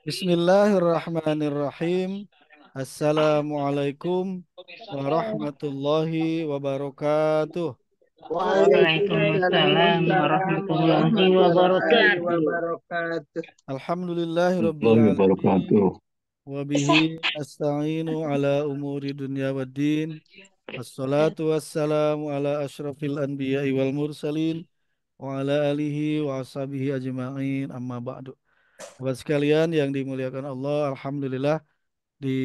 Bismillahirrahmanirrahim. Assalamualaikum warahmatullahi wabarakatuh. Waalaikumsalam Waalaikumsalam warahmatullahi warahmatullahi wabarakatuh. wabarakatuh. Alhamdulillahirabbil warahmatullahi alamin wabarakatuh. wa bihi nasta'inu ala umuri dunya waddin. Wassalatu wassalamu ala asyrafil anbiya'i wal mursalin wa ala alihi wa ashabihi ajma'in amma ba'du. Sahabat sekalian yang dimuliakan Allah, alhamdulillah di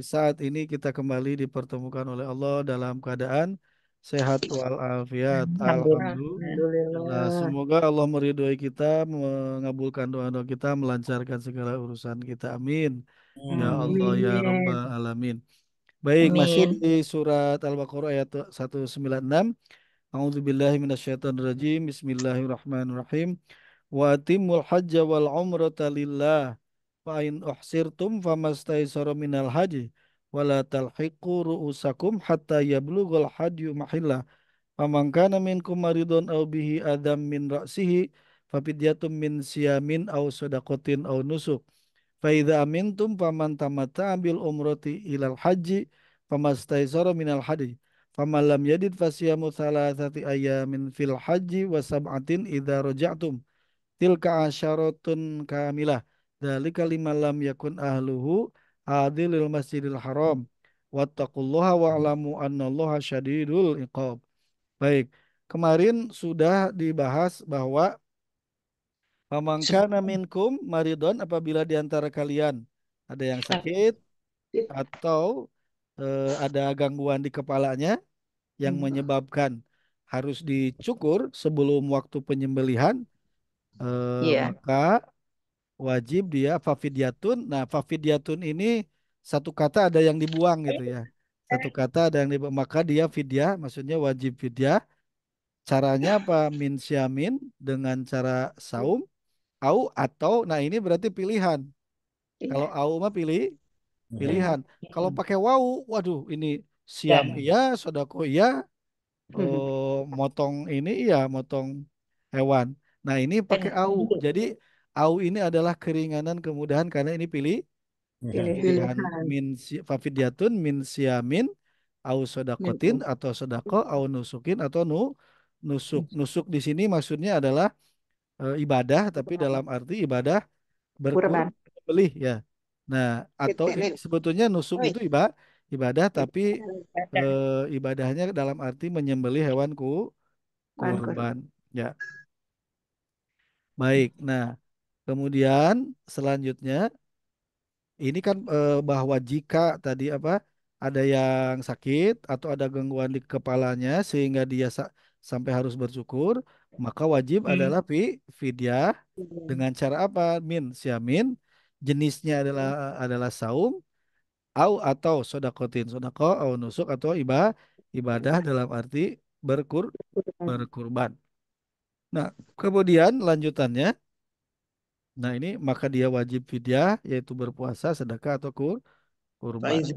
saat ini kita kembali dipertemukan oleh Allah dalam keadaan sehat walafiat. Alhamdulillah. Alhamdulillah. Semoga Allah meridhoi kita, mengabulkan doa-doa kita, melancarkan segala urusan kita. Amin. Ya Allah ya Amin. Rabbal alamin. Baik, masih Amin. di surat Al-Baqarah ayat 196. A'udzubillahi minasyaitonirrajim. Bismillahirrahmanirrahim. Wa atimul hajja wal umrata lillah. Fa in uhsirtum famastaysara minal haji. Wala talhiqu ru'usakum hatta yablughal hajyu mahillah. Faman kana minkum maridun aw bihi adam min ra'sihi fafidyatum min siyamin aw sadaqatin aw nusuk. Fa idza amintum faman tamatta'a bil umrati ilal haji famastaysara minal hadi. Faman lam yajid fasiyamu thalathati ayamin fil haji wa sab'atin idza raja'tum. Tilka asyaratun kamilah. Dzalika liman lam yakun ahluhu adilil masjidil haram. Wattaqullaha wa'lamu annallaha syadidul iqab. Baik, kemarin sudah dibahas bahwa pamangkana minkum maridon apabila di antara kalian ada yang sakit atau ada gangguan di kepalanya yang menyebabkan harus dicukur sebelum waktu penyembelihan, Iya. maka wajib dia fafidyatun. Nah, fafidyatun ini satu kata ada yang dibuang gitu ya. Satu kata ada yang dibuang, maka dia fidyah, maksudnya wajib fidyah. Caranya apa? Min syamin dengan cara saum, au atau, nah ini berarti pilihan. Kalau au mah pilihan. Kalau pakai wau, waduh ini siam Dan. iya, sodako iya, motong ini iya, motong hewan. Nah ini pakai au. Jadi au ini adalah keringanan kemudahan karena ini pilihan Pilihan. fafidyatun min siamin au sodakotin atau sodako au nusukin atau nusuk. Nusuk di sini maksudnya adalah ibadah, tapi dalam arti ibadah Kurban. berbelih ya. Nah, atau ini sebetulnya nusuk itu ibadah, tapi ibadahnya dalam arti menyembelih hewan kurban. Ya, baik. Nah, kemudian selanjutnya ini kan bahwa jika tadi apa ada yang sakit atau ada gangguan di kepalanya sehingga dia sampai harus bersyukur, maka wajib adalah fidyah dengan cara apa? Min siamin, jenisnya adalah saum, au atau sodakotin, sodako, au nusuk atau ibadah dalam arti berkurban. Nah, kemudian lanjutannya, nah ini maka dia wajib fidyah yaitu berpuasa, sedekah atau kurban. Faiz.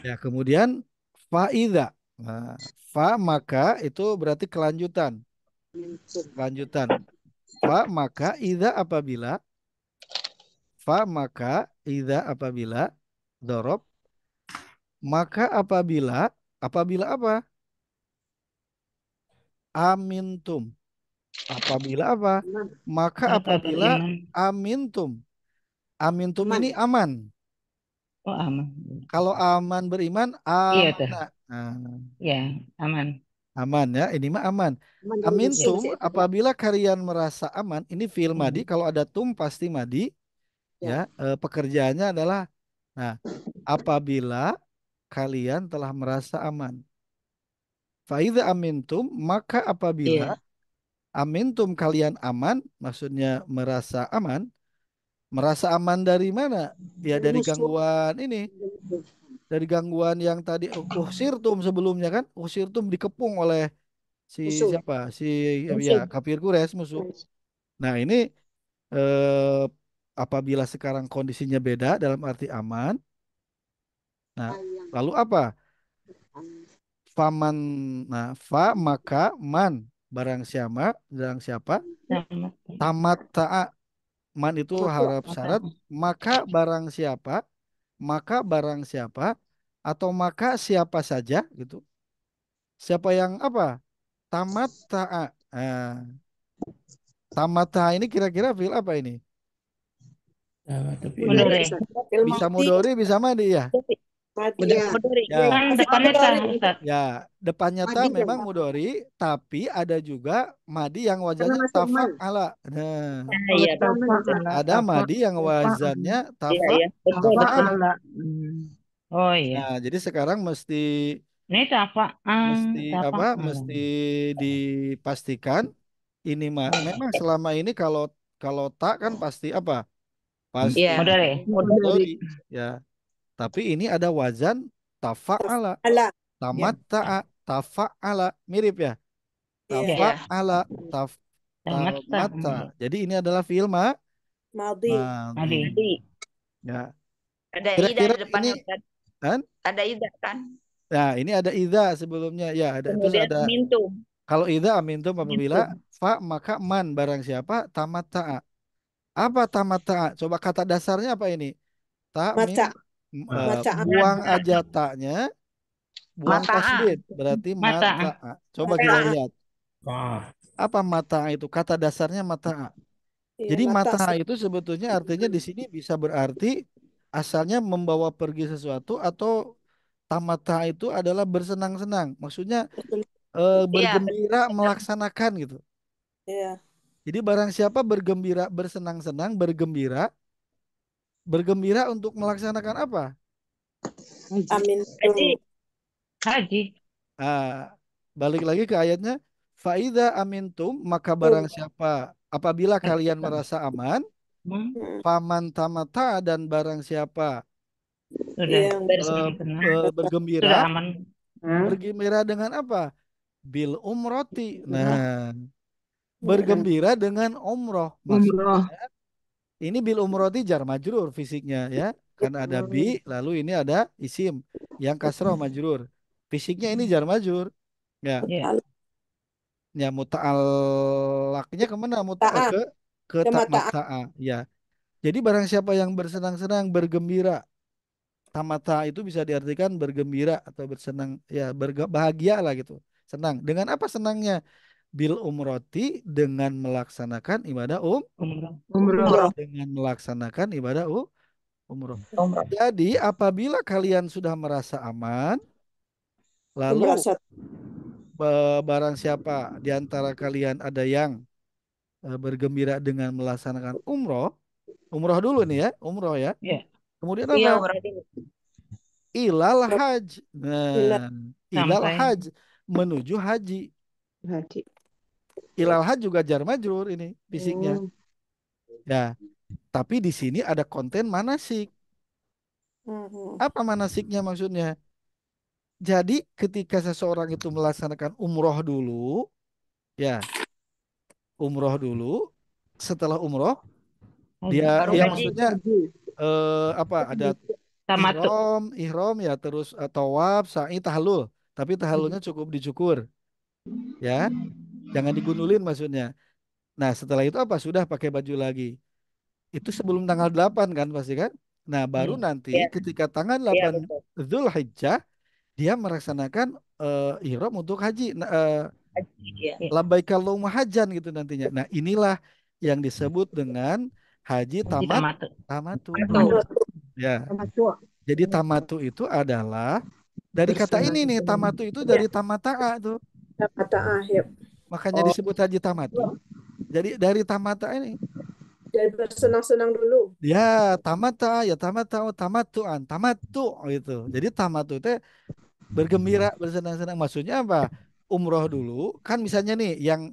Ya, kemudian faida. Nah, fa maka itu berarti kelanjutan. Kelanjutan. Fa maka ida apabila fa maka ida apabila dorob maka apabila apa? Amintum. Apabila apa? Maka Maka apabila beriman. amintum. Amintum ini aman. Oh, aman. Kalau aman beriman Iya tuh. amanah. Nah, Ya, aman. aman ya, ini mah aman. Ya. Amintum apabila kalian merasa aman, ini fi'il madi, Hmm. kalau ada tum pasti madi ya, pekerjaannya adalah nah, apabila kalian telah merasa aman. Faidza amintum maka apabila Iya. amintum kalian aman, maksudnya merasa aman dari mana? Ya dari Musuh. gangguan ini, dari gangguan yang tadi usirtum sebelumnya kan, usirtum dikepung oleh si Musuh. siapa? Si ya Musuh. kafir Quraisy musuh. Nah, ini eh, apabila sekarang kondisinya beda dalam arti aman, nah lalu apa? Faman, nah fa maka man. barang siapa Tamat. tamat ta'a, man itu Tamattu. harap syarat, Mata. maka barang siapa, maka barang siapa, atau maka siapa saja gitu. Siapa yang apa? Tamat ta'a. Nah, tamat ta'a ini kira-kira fi'il apa ini? Tapi Mudhari, Mudore. Ustaz. Fil Bisa madhi. mudori, bisa madi ya. Madhi udah ya. mudori. Ya, Kan Masih depannya tah, mudhari. Ustaz. ya, depannya ta Madhi ya. memang mudori, tapi ada juga madi yang Karena wazannya masuk man. tafa'ala. Nah, Ah, Oh, iya, taman Ustaz. Tafa'ala, ada madi yang wazannya iya, iya. Betul, betul. tafa'ala. tafa'ala. Oh iya. Nah, jadi sekarang mesti Ini mesti apa? tapaan. Mesti dipastikan ini memang selama ini kalau kalau tak kan pasti apa? Pasti Iya, Mudore. mudori. mudori ya. Tapi ini ada wazan tafa'ala, Ala. Ya, tamatta'a, tafa'ala, mirip ya. Iya. ya. Tafa'ala, taf Tamat tah. tamatta. Jadi ini adalah fi'il Madhi. madhi. Adi. Ya. Ada ida Kira-kira di ini depannya Ustaz. kan? Ada ida kan? Nah, ini ada idza sebelumnya. Ya, ada terus Kemudian ada mintum. kalau idza amintum apabila Mintum. fa maka man barang siapa tamatta'a. Apa tamatta'a? Coba kata dasarnya apa ini? Ta mim Mata. Mata. buang aja taknya, buang Mataa. tasdid berarti Mata. mata'a. Coba kita Mata. lihat. Apa mata'a itu? Kata dasarnya mata'a. Iya, Jadi mata. mata'a itu sebetulnya artinya di sini bisa berarti asalnya membawa pergi sesuatu atau tamata itu adalah bersenang-senang. Maksudnya Iya, bergembira melaksanakan gitu. Iya. Jadi barang siapa bergembira, bersenang-senang, bergembira untuk melaksanakan apa? Amin. jadi Haji. Ah, balik lagi ke ayatnya. Faida amintum maka barang siapa apabila kalian merasa aman, Hmm, faman tamata dan barang siapa sudah Iya. eh, bersenang-senang. bergembira, Sudah aman. bergembira dengan apa? Bil umroti. Nah, Mm-mm. bergembira dengan umroh. umroh. Maksudnya ini bil umroti jar majrur fisiknya ya. Kan ada bi, lalu ini ada isim yang kasroh majrur. Fisiknya ini jar majrur. Ya, Ya. ya muta'allaqnya kemana? Ta'a. Ke Ke tak mata. mata'a. Ya. Jadi barang siapa yang bersenang-senang, bergembira, tamata itu bisa diartikan bergembira atau bersenang, ya berbahagia lah gitu. Senang. Dengan apa senangnya? Bil umroti dengan melaksanakan ibadah Umroh. Umroh. Umroh. dengan melaksanakan ibadah umroh. Umroh. Jadi apabila kalian sudah merasa aman, lalu Merasa. barang siapa di antara kalian ada yang bergembira dengan melaksanakan umroh, umroh dulu nih ya, umroh ya. Ya. Kemudian Iya, apa? umroh dulu. Ilal haj. Ilat. Nah, ilal Sampai. haj menuju haji. Haji. Ilal haj juga jar majrur ini fisiknya. Hmm. Ya, tapi di sini ada konten manasik. Hmm. Apa manasiknya maksudnya? Jadi ketika seseorang itu melaksanakan umroh dulu, ya umroh dulu, setelah umroh dia Haji. Baru ya haji. maksudnya apa ada Tamatu. ihrom ya terus tawaf, sa'i, tahallul. Tapi tahallulnya cukup dicukur, ya. Jangan digundulin maksudnya. Nah, setelah itu apa? Sudah pakai baju lagi. Itu sebelum tanggal 8 kan pasti kan? Nah, baru Iya. nanti Iya, ketika tanggal iya 8 betul. Zulhijjah dia melaksanakan ihram untuk haji. Nah, Haji, iya. Ya. labbaik Allahumma hajjan gitu nantinya. Nah, inilah yang disebut dengan haji Haji tamatu. tamatu. Betul. Ya. Tamatu. Jadi tamatu itu adalah dari kata ini nih, tamatu itu Ya. dari tamata'a tuh. Mata akhir. Makanya Oh, disebut haji tamatu. Jadi dari tamata ini. Dan bersenang-senang dulu. Ya, tamata, ya tamata, tamatuan, tamatu gitu. Jadi tamatu itu bergembira, bersenang-senang. Maksudnya apa? Umroh dulu, kan misalnya nih yang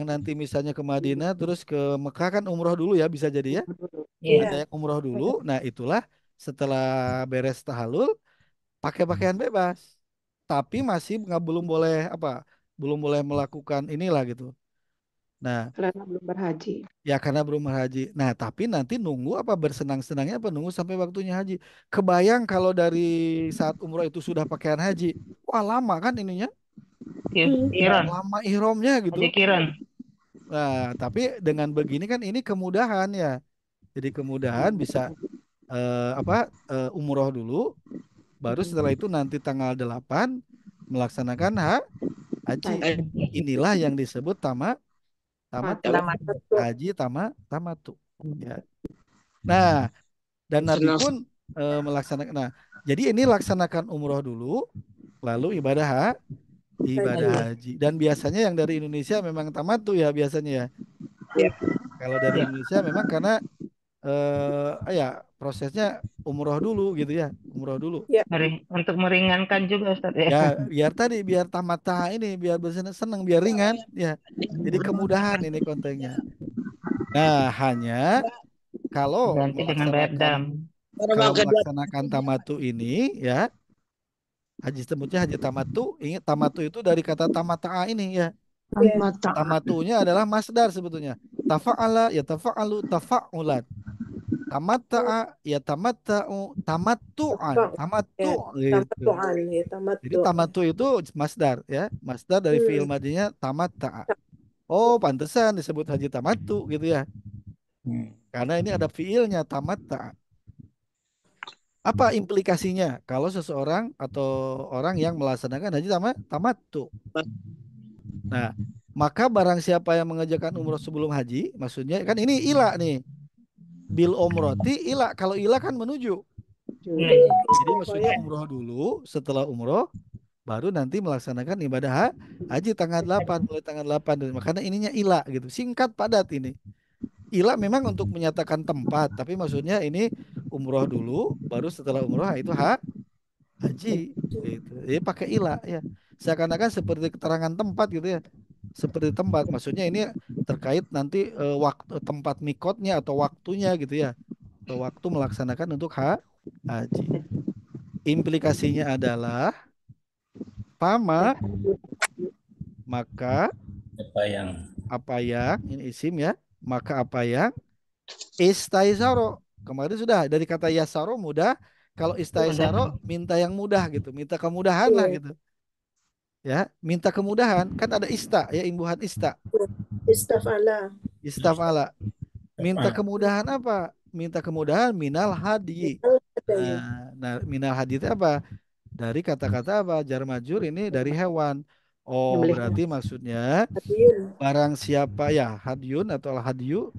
nanti misalnya ke Madinah terus ke Mekah kan umroh dulu ya bisa jadi ya. Ya. Ada Iya. yang umroh dulu. Nah, itulah setelah beres tahallul pakai pakaian bebas. Tapi masih nggak belum boleh apa? Belum boleh melakukan inilah gitu. Nah, Karena belum berhaji. ya karena belum haji. Nah, tapi nanti nunggu apa bersenang-senangnya apa nunggu sampai waktunya haji. Kebayang kalau dari saat umroh itu sudah pakaian haji. Wah, lama kan ininya? Kiron. lama ihramnya gitu. Haji Kiron. Nah, tapi dengan begini kan ini kemudahan ya. Jadi kemudahan bisa umroh dulu, baru setelah itu nanti tanggal 8 melaksanakan haji. Inilah yang disebut tamatu, Tamat. haji tamatu. Ya. Nah, dan Nabi pun melaksanakan. Nah, jadi ini laksanakan umroh dulu, lalu ibadah haji. Dan biasanya yang dari Indonesia memang tamatu ya biasanya ya. Ya. Kalau dari Ya. Indonesia memang karena ya prosesnya umroh dulu gitu ya, umroh dulu. Untuk meringankan juga Ustaz ya. Ya, biar tamata ini, biar seneng, biar ringan ya. Jadi kemudahan ini kontennya. Nah, hanya kalau Ganti dengan bayar dam. melaksanakan tamatu ini ya, haji sebutnya haji tamatu. Ingat tamatu itu dari kata tamata'a ini ya. Tamatunya adalah masdar sebetulnya. Tafa'ala ya tafa'alu tafa'ulan. Tamatta'a ya tamatta'u tamattu'an. Tamattu gitu. Tamattu'an ya, Jadi tamattu'. tamattu itu masdar ya. Masdar dari fiil madinya tamatta'a. Oh, pantesan disebut haji tamattu gitu ya. Karena ini ada fiilnya tamatta'a. Apa implikasinya kalau seseorang atau orang yang melaksanakan haji tamattu? Nah, maka barang siapa yang mengerjakan umroh sebelum haji, maksudnya kan ini ila nih. Bil umroti ila. Kalau ila kan menuju. Jadi maksudnya umroh dulu, setelah umroh baru nanti melaksanakan ibadah haji tanggal 8, mulai tanggal 8. Makanya ininya ila gitu. Singkat padat ini. Ila memang untuk menyatakan tempat, tapi maksudnya ini umroh dulu, baru setelah umroh itu haji gitu. Jadi pakai ila ya. Seakan-akan seperti keterangan tempat gitu ya. Seperti tempat, maksudnya ini terkait nanti waktu tempat mikotnya atau waktunya gitu ya. Atau waktu melaksanakan untuk haji. Implikasinya adalah pama maka apa yang ini isim ya, maka apa yang istaisaro. Kemarin sudah dari kata yasaro mudah. Kalau istaisaro minta yang mudah gitu, minta kemudahan lah gitu. Ya, minta kemudahan. Kan ada ista ya, imbuhan ista. Istafala. Istafala. Minta kemudahan apa? Minta kemudahan minal hadi. Nah, minal hadi itu apa? Dari kata-kata apa? Jar majur ini dari hewan. Oh, berarti maksudnya Hadiun. barang siapa ya hadyun atau al hadyu,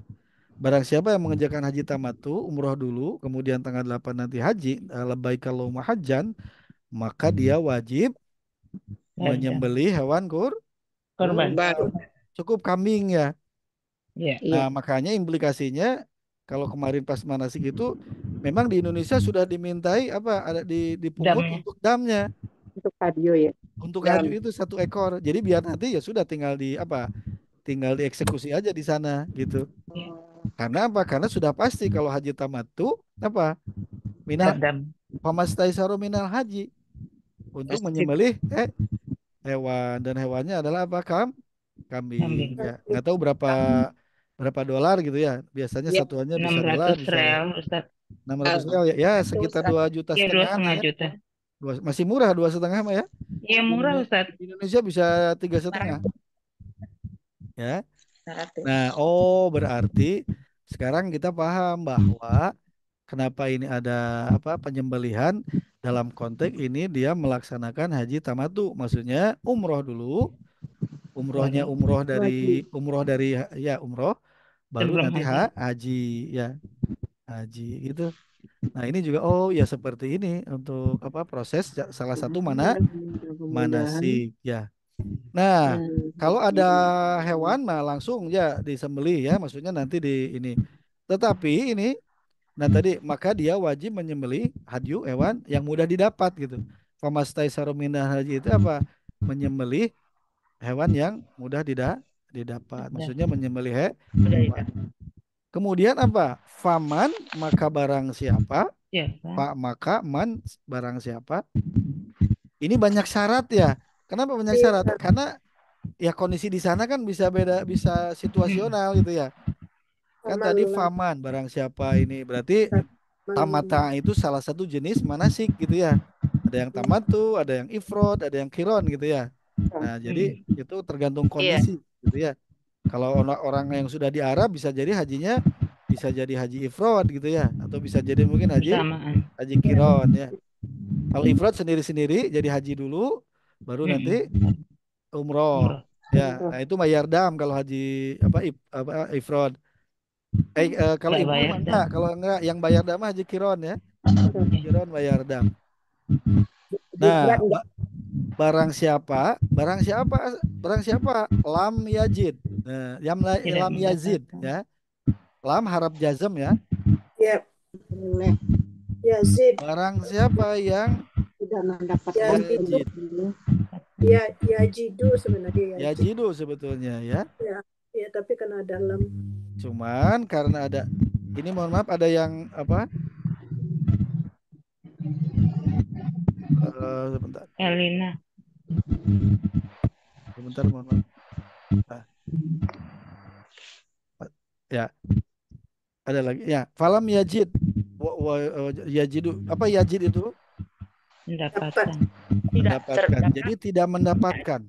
barang siapa yang mengerjakan haji tamatu, umroh dulu, kemudian tanggal 8 nanti haji, labbaik Allahumma hajjan, maka dia wajib menyembelih hewan Korban. cukup kambing ya. Iya. Nah, makanya implikasinya kalau kemarin pas manasik itu memang di Indonesia sudah dimintai apa ada dipungut Damnya. untuk damnya. Untuk hadio ya. Untuk haji itu 1 ekor. Jadi biar nanti ya sudah tinggal di apa? Tinggal dieksekusi aja di sana gitu. Karena apa? Karena sudah pasti kalau haji tamattu apa? Minal Dam. famastaisaru minal haji untuk menyembelih hewan dan hewannya adalah apa? Kambing ya. Nggak tahu berapa dolar gitu ya. Biasanya satuannya bisa dolar, 600 bisa real Ustaz. 600 rial ya, ya sekitar 2 juta Iya, dua setengah setengah ya. juta. Masih murah 2,5 mah ya. Iya, murah Ustaz. Di Indonesia bisa 3,5 ya. 100. Nah, berarti sekarang kita paham bahwa kenapa ini ada apa penyembelihan dalam konteks ini dia melaksanakan haji tamatu, maksudnya umroh dulu, umrohnya umroh dari ya umroh, baru Sebelum nanti haji. haji ya haji gitu. Nah ini juga ya seperti ini untuk apa proses salah satu manasik ya. Nah, kalau ada hewan mah langsung ya disembelih ya, maksudnya nanti di ini. Tetapi ini, nah tadi maka dia wajib menyembelih hadyu hewan yang mudah didapat gitu. Famastai minal haji itu apa? Menyembelih hewan yang mudah didapat. Maksudnya menyembelih hewan. Kemudian apa? Faman maka barang siapa? Iya, Pak maka man barang siapa? Ini banyak syarat ya. Kenapa banyak syarat? Karena ya kondisi di sana kan bisa beda, bisa situasional gitu ya. Kan tadi faman barang siapa ini berarti tamata itu salah satu jenis manasik gitu ya. Ada yang tamatu, ada yang ifrod, ada yang kiron gitu ya. Nah, jadi itu tergantung Iya. kondisi gitu ya. Kalau orang yang sudah di Arab bisa jadi hajinya bisa jadi haji ifrad gitu ya, atau bisa jadi mungkin Bersamaan. haji kiron ya. Kalau ifrad sendiri-sendiri jadi haji dulu, baru nanti umroh. Umroh. Ya, nah itu bayar dam kalau haji apa ifrad. Kalau Nggak ibu bayar mah dam. enggak, kalau enggak yang bayar dam mah haji kiron ya. Haji kiron bayar dam. Nah, barang siapa, barang siapa lam yajid. Nah, Tidak lam yazid mendapatkan. ya. Lam harap jazm ya. Ya. Yazid. Barang siapa yang Sudah mendapatkan yajid. Ya, yajidu sebenarnya yajid. Yajidu sebetulnya ya. Ya, tapi karena dalam. Cuman karena ada ini mohon maaf ada yang apa? Sebentar. Elina. Sebentar mohon maaf. Ya. Ada lagi. Ya, falam yajid. Yajidu. Apa yajid itu? Mendapatkan. Mendapatkan. Jadi tidak mendapatkan.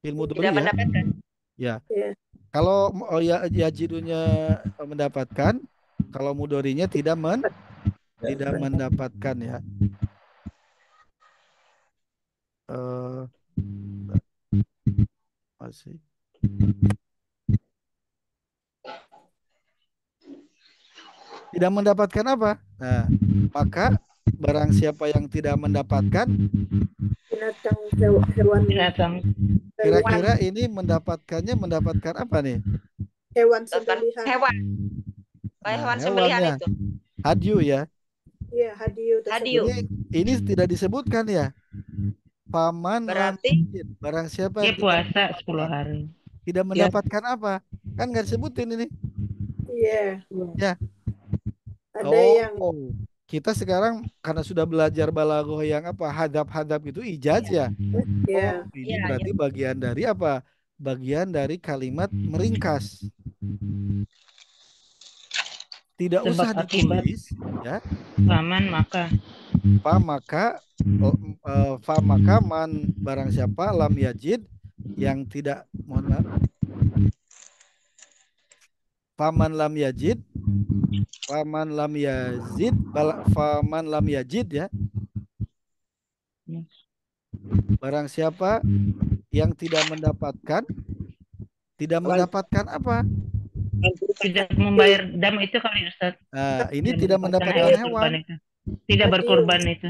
Ilmu Tidak duri ya. mendapatkan. Ya. Ya. Kalau yajidunya mendapatkan, kalau mudorinya tidak mendapatkan ya. Masih. Tidak mendapatkan apa? Nah, maka barang siapa yang tidak mendapatkan Binatang hewan. Binatang. Kira-kira ini mendapatkan apa nih? Hewan sembelihan. Hewan. Nah, Hewan sembelihan hewannya. itu. Hadyu ya. Iya, hadiu tersebut. Hadiu. Ini tidak disebutkan ya. Paman Berarti barang siapa Dia yang tidak puasa 10 hari. tidak mendapatkan apa? Kan nggak disebutin ini. Iya. Ya. Ada yang kita sekarang karena sudah belajar balaghah yang apa hadap-hadap itu ijaz ya. ya. Ini berarti bagian dari apa? Bagian dari kalimat meringkas. Tidak Sebab usah akibat. ditulis ya. Paman maka. Maka man barang siapa lam yajid yang tidak mohon maaf. Faman lam yajid faman lam yajid ya. Barang siapa yang tidak mendapatkan apa? Tidak membayar dam itu kali Ustaz. Nah, ini tidak mendapatkan hewan. Itu. Tidak berkorban itu.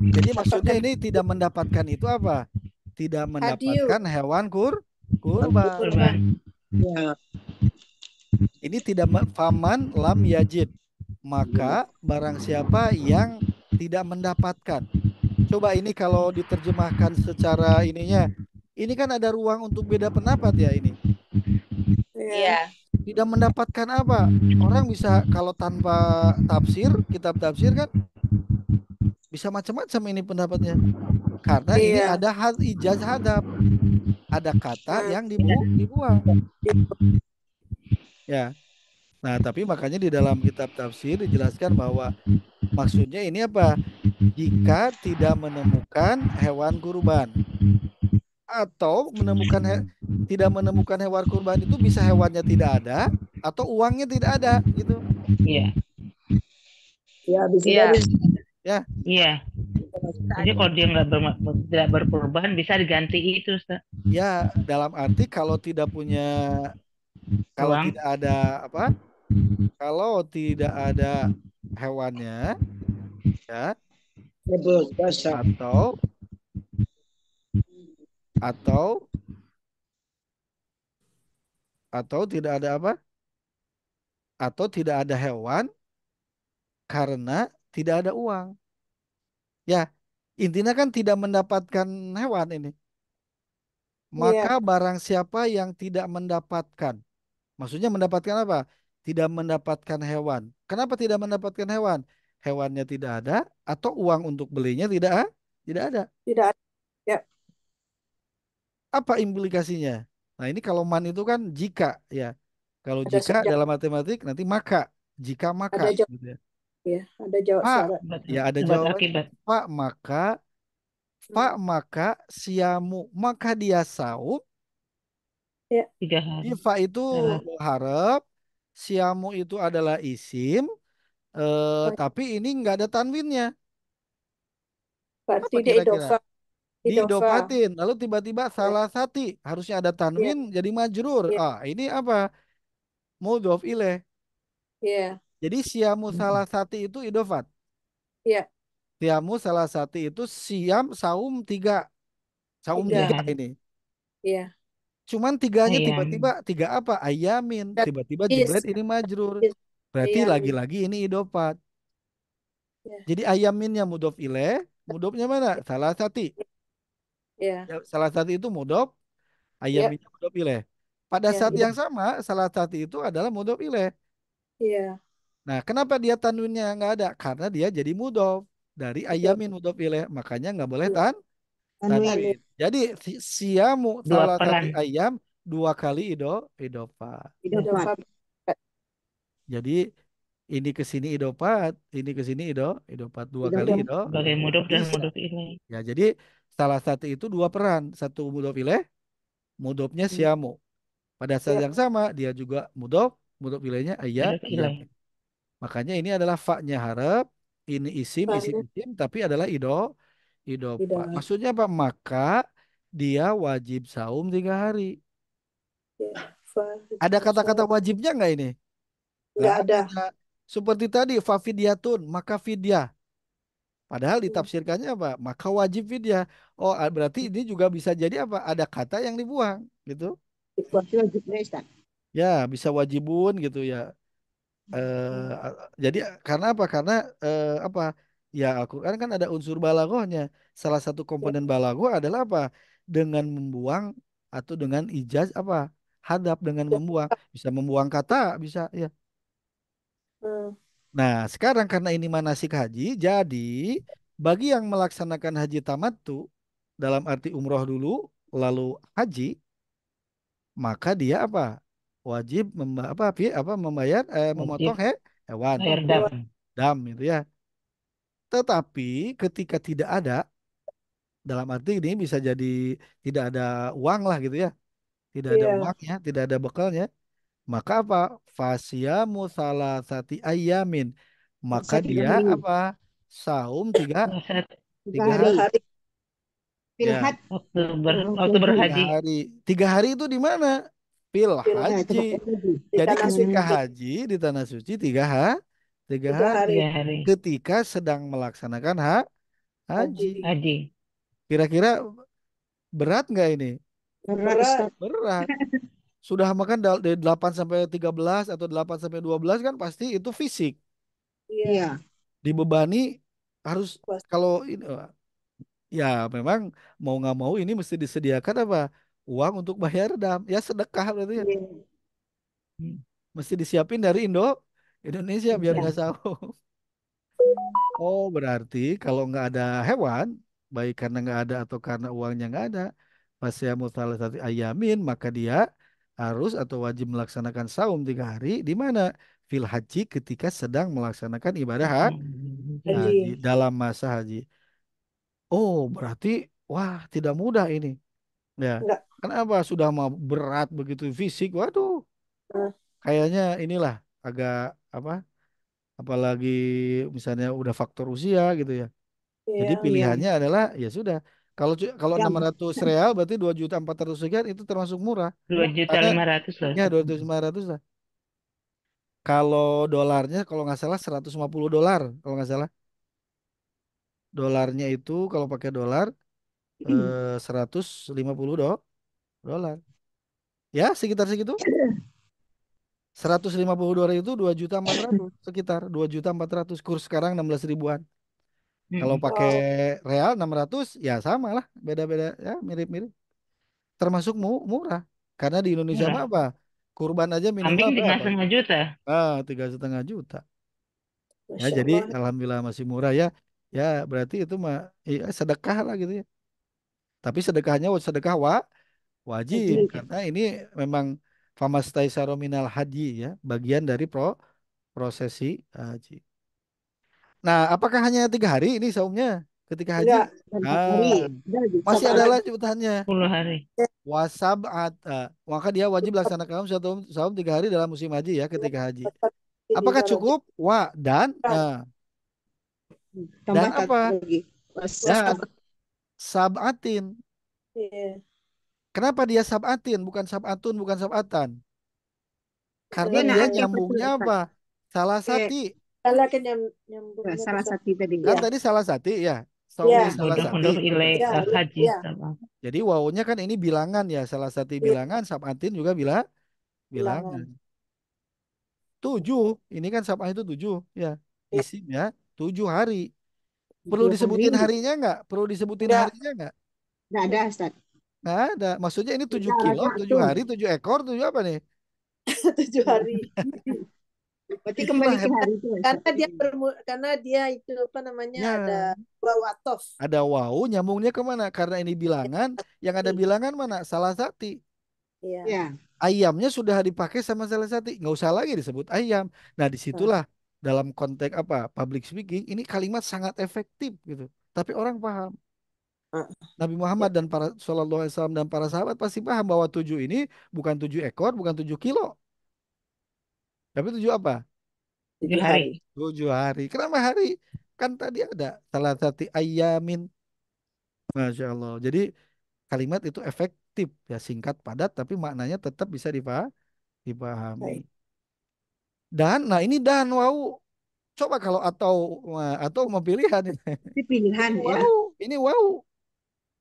Jadi maksudnya ini tidak mendapatkan itu apa? Tidak mendapatkan hewan kurban. Ya. Ini tidak faman lam yajid. Maka barang siapa yang tidak mendapatkan. Coba ini kalau diterjemahkan secara ininya. Ini kan ada ruang untuk beda pendapat ya ini. Iya. Tidak mendapatkan apa? Orang bisa kalau tanpa tafsir, kitab tafsir kan bisa macam-macam ini pendapatnya. Karena ini ada ijaz hadap. Ada kata yang dibuang. Ya. Nah, tapi makanya di dalam kitab tafsir dijelaskan bahwa maksudnya ini apa? Jika tidak menemukan hewan kurban atau tidak menemukan hewan kurban itu bisa hewannya tidak ada atau uangnya tidak ada gitu. Iya. Ya, bisa Iya. Ya. Iya. Jadi kalau dia tidak berkorban bisa diganti itu Ustaz. Ya, dalam arti kalau tidak Uang. tidak ada apa? Kalau tidak ada hewannya ya atau tidak ada apa? Atau tidak ada hewan karena tidak ada uang. Ya, intinya kan tidak mendapatkan hewan ini. Maka barang siapa yang tidak mendapatkan, maksudnya mendapatkan apa? Tidak mendapatkan hewan. Kenapa tidak mendapatkan hewan? Hewannya tidak ada atau uang untuk belinya tidak ada. Tidak ada. Ya. Apa implikasinya? Nah, ini kalau man itu kan jika ya. Kalau Ada jika dalam matematik nanti maka, jika maka ada gitu ya. Ya, ada jawab Pak, syarat. ya ada Sebab jawaban. akibat. Pak, maka fa maka siamu maka dia saum. Ya. 3 hari. Fa itu Salah. muharab, siamu itu adalah isim, tapi ini nggak ada tanwinnya. Berarti Apa dia kira-kira? idofa. Idofa. Diidofatin, lalu tiba-tiba Ya. salah sati, harusnya ada Ya. tanwin jadi majrur. Ya. Ah, ini apa? Mudhof ilaih. Ya. Jadi siamu salah sati itu idofat. Ya. Siamu salah sati itu siam saum tiga. Saum Tiga Tiga. tiga hari. ini. Ya. Cuman tiganya tiba-tiba Ayam. tiga apa? Ayamin. Tiba-tiba jebret Is. ini majrur. Is. Berarti Ayamin. lagi-lagi ini idofat. Ya. Jadi ayaminnya mudhof ilaih, mudhofnya mana? Salah sati. Ya. Ya, salah sati itu mudhof, Ya. ayaminnya mudhof ilaih. Pada Ya. saat yang sama, salah sati itu adalah mudhof ilaih. Ya. Nah, kenapa dia tanwinnya nggak ada? Karena dia jadi mudhof dari Idofa. ayamin mudhof ilaih, makanya nggak boleh Ya. Tanwin. tanwin. Jadi siamu 2 peran. salah satu ayam dua kali idofa. Idofa. Jadi ini ke sini idofat, ini ke sini idofat dua kali Sebagai mudhof dan bisa. mudhof ilaih. Ya, jadi salah satu itu dua peran, satu mudhof ilaih, mudhofnya siamu. Pada saat Ya. yang sama dia juga mudhof, mudhof ilaihnya Mudhof ayam. ilaih. Makanya ini adalah fa-nya harap, ini Fa'nya isim, tapi adalah idofat. idofa. Maksudnya apa? Maka dia wajib saum 3 hari. Ya. Fa. Ada kata-kata wajibnya nggak ini? Nggak Nggak ada. ada. Seperti tadi, fafidyatun, maka fidyah. Padahal ditafsirkannya apa? Maka wajib fidyah. Oh, berarti ini juga bisa jadi apa? Ada kata yang dibuang, gitu. Ya, bisa wajibun gitu ya. Eh, jadi karena apa? Karena apa? Ya Al-Quran kan ada unsur balaghahnya. Salah satu Ya. komponen balaghah adalah apa? Dengan membuang atau dengan ijaz apa? Hadap dengan membuang. Bisa membuang kata, bisa ya. Hmm. Nah, sekarang karena ini manasik haji, jadi bagi yang melaksanakan haji tamattu dalam arti umroh dulu, lalu haji, maka dia apa? Wajib membayar Wajib memotong hewan bayar dam. Hewan. dam itu ya. Tetapi ketika tidak ada, dalam arti ini bisa jadi tidak ada uang lah gitu ya, tidak ada Iya. uangnya, tidak ada bekalnya, maka apa? Fasyamu salasati ayamin, maka dia apa? Saum tiga Puasa tiga 3 hari. ya waktu tiga berhaji. hari 3 hari itu di mana? Fil Film. haji. Di Jadi tanah ketika suci. haji di tanah suci tiga Tiga hari. hari 3 hari Ketika sedang melaksanakan haji. haji. haji. Kira-kira berat nggak ini? Berat. Berat. Sudah makan dari 8 sampai 13 atau 8 sampai 12 kan pasti itu fisik. Iya. Dibebani harus Puas. kalau ini ya memang mau nggak mau ini mesti disediakan apa? Uang untuk bayar dam. Ya sedekah berarti ya. Iya. Hmm. Mesti disiapin dari Indonesia biar Iya. nggak sahur. Oh, berarti kalau nggak ada hewan, baik karena nggak ada atau karena uangnya nggak ada, pas saya salah satu ayamin, maka dia harus atau wajib melaksanakan saum 3 hari di mana? Fil haji ketika sedang melaksanakan ibadah haji Haji. dalam masa haji. Oh, berarti wah tidak mudah ini. Ya, Enggak. kenapa sudah mau berat begitu fisik? Waduh, Nah, kayaknya inilah agak apa? Apalagi misalnya udah faktor usia gitu ya. Jadi iya. pilihannya adalah ya sudah. Kalau 600 real berarti 2.400.000 sekian itu termasuk murah. dua juta Karena lima ratus loh. ya 2.500 lah. Kalau dolarnya kalau nggak salah 150 dolar kalau nggak salah. Dolarnya itu kalau pakai dolar 150 dolar. Ya sekitar segitu. 150 dolar itu 2.400.000 sekitar 2.400.000 kurs sekarang 16 ribuan. Kalau Mm-mm. pakai Wow. real 600 ya sama lah beda-beda ya mirip-mirip. Termasuk murah. Karena di Indonesia mah Murah. apa? Kurban aja minimal Kambing tiga berapa? setengah juta. 3,5 juta. Ya Masya jadi Allah. alhamdulillah masih murah ya. Ya berarti itu mah ya, sedekah lah gitu ya. Tapi sedekahnya sedekah wajib Haji. karena ini memang famastaisaro minal haji ya, bagian dari prosesi haji. Nah, apakah hanya 3 hari ini saumnya? ketika haji? Enggak, dan 4 hari. Ah, Udah lagi. masih ada Sabat. lanjutannya. 10 hari. Wasab'at. Maka dia wajib laksanakan satu saum 3 hari dalam musim haji ya ketika haji. Apakah Idza cukup? Dan Tambah satu apa? lagi. Dan Wasab. sab'atin. Iya. Kenapa dia sab'atin bukan sab'atun bukan sab'atan? Karena Dia nak dia akeh betul, nyambungnya Ustaz. apa? Salah Eh, sati. Salah kan ya, nyambungnya ke salah sana. satu tadi. Kan Ya, tadi salah sati ya. ya, Saumi salah sati. Mudah-mudah ilai ya, haji ya, sama. Jadi wawunya kan ini bilangan ya. Salah sati ya, bilangan, sab'atin juga bilangan. bilangan. 7. Ini kan sab'ah itu 7 ya. Ya, Isim ya. 7 hari. Perlu 7 hari. disebutin harinya nggak? Perlu disebutin enggak, harinya nggak? Nggak ada, Ustaz. Nggak ada. Maksudnya ini 7 Tidak kilo, raja 7 itu. hari, 7 ekor, 7 apa nih? 7 hari. Berarti Itulah kembali ke hebat. hari itu, Ustaz. Karena dia itu apa namanya ada Ya, waw atof. ada wawu nyambungnya kemana? Karena ini bilangan, yang ada bilangan mana? Salah sati. Iya. Ya. Ayamnya sudah dipakai sama salah sati. Nggak usah lagi disebut ayam. Nah, Nah, disitulah dalam konteks apa? Public speaking, ini kalimat sangat efektif gitu. Tapi orang paham. ah, Nabi ya, Muhammad dan para Shallallahu Alaihi Wasallam dan para sahabat pasti paham bahwa 7 ini bukan 7 ekor, bukan 7 kilo. Tapi 7 apa? 7 tujuh hari. hari. 7 hari. Kenapa hari? Kan tadi ada salah satu ayamin. Masya Allah. Jadi kalimat itu efektif ya singkat padat tapi maknanya tetap bisa dipahami. Baik. Dan nah ini dan wow. Coba kalau atau mau pilihan Itu pilihan Ini ya. wow, ini wow.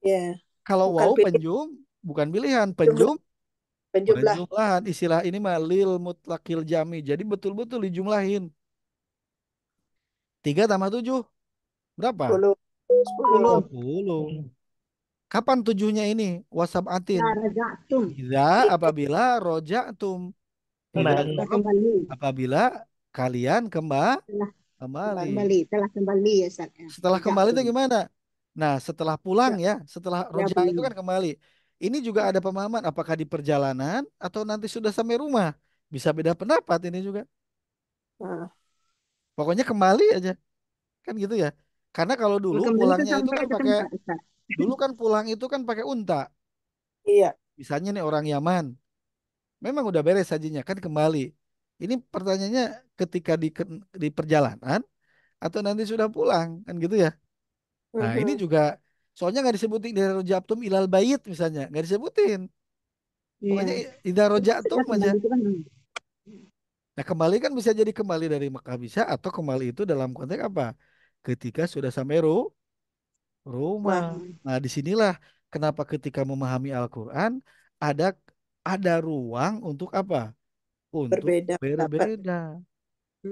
ya, Kalau bukan wow pilih penjum bukan pilihan, jumlah penjum penjumlah penjumlahan. Istilah ini mah lil mutlakil jami. Jadi betul-betul dijumlahin. 3 tambah 7 berapa? 10. 10. 10. 10. Kapan 7-nya ini? Wasab atin. Ya, raja tum. Iza apabila rojatum. Iza Kembali. Telah jawab kembali. apabila kalian Telah kembali. kembali. Telah kembali ya, Ustaz. Ya. Setelah Raja kembali itu tum. gimana? Nah, setelah pulang Ya, ya, setelah ya roja itu belum. kan kembali. Ini juga ada pemahaman apakah di perjalanan atau nanti sudah sampai rumah. Bisa beda pendapat ini juga. Nah, Pokoknya kembali aja. Kan gitu ya. Karena kalau dulu Kalau kembali kan pulangnya itu sampai kan ke pakai tempat, Ustaz. dulu kan pulang itu kan pakai unta. iya. Misalnya nih orang Yaman, memang udah beres hajinya kan kembali. Ini pertanyaannya ketika di perjalanan atau nanti sudah pulang kan gitu ya. Nah, ini Mhm. juga soalnya nggak disebutin dari rojabtum ilal bait misalnya, nggak disebutin. Pokoknya Iya. idza Maksudnya rojatum aja. kembali itu kan. Nah, kembali kan bisa jadi kembali dari Mekah bisa atau kembali itu dalam konteks apa? Ketika sudah sampai rumah. Wah, Nah, disinilah kenapa ketika memahami Al-Quran ada ada ruang untuk apa? Untuk berbeda pendapat. berbeda.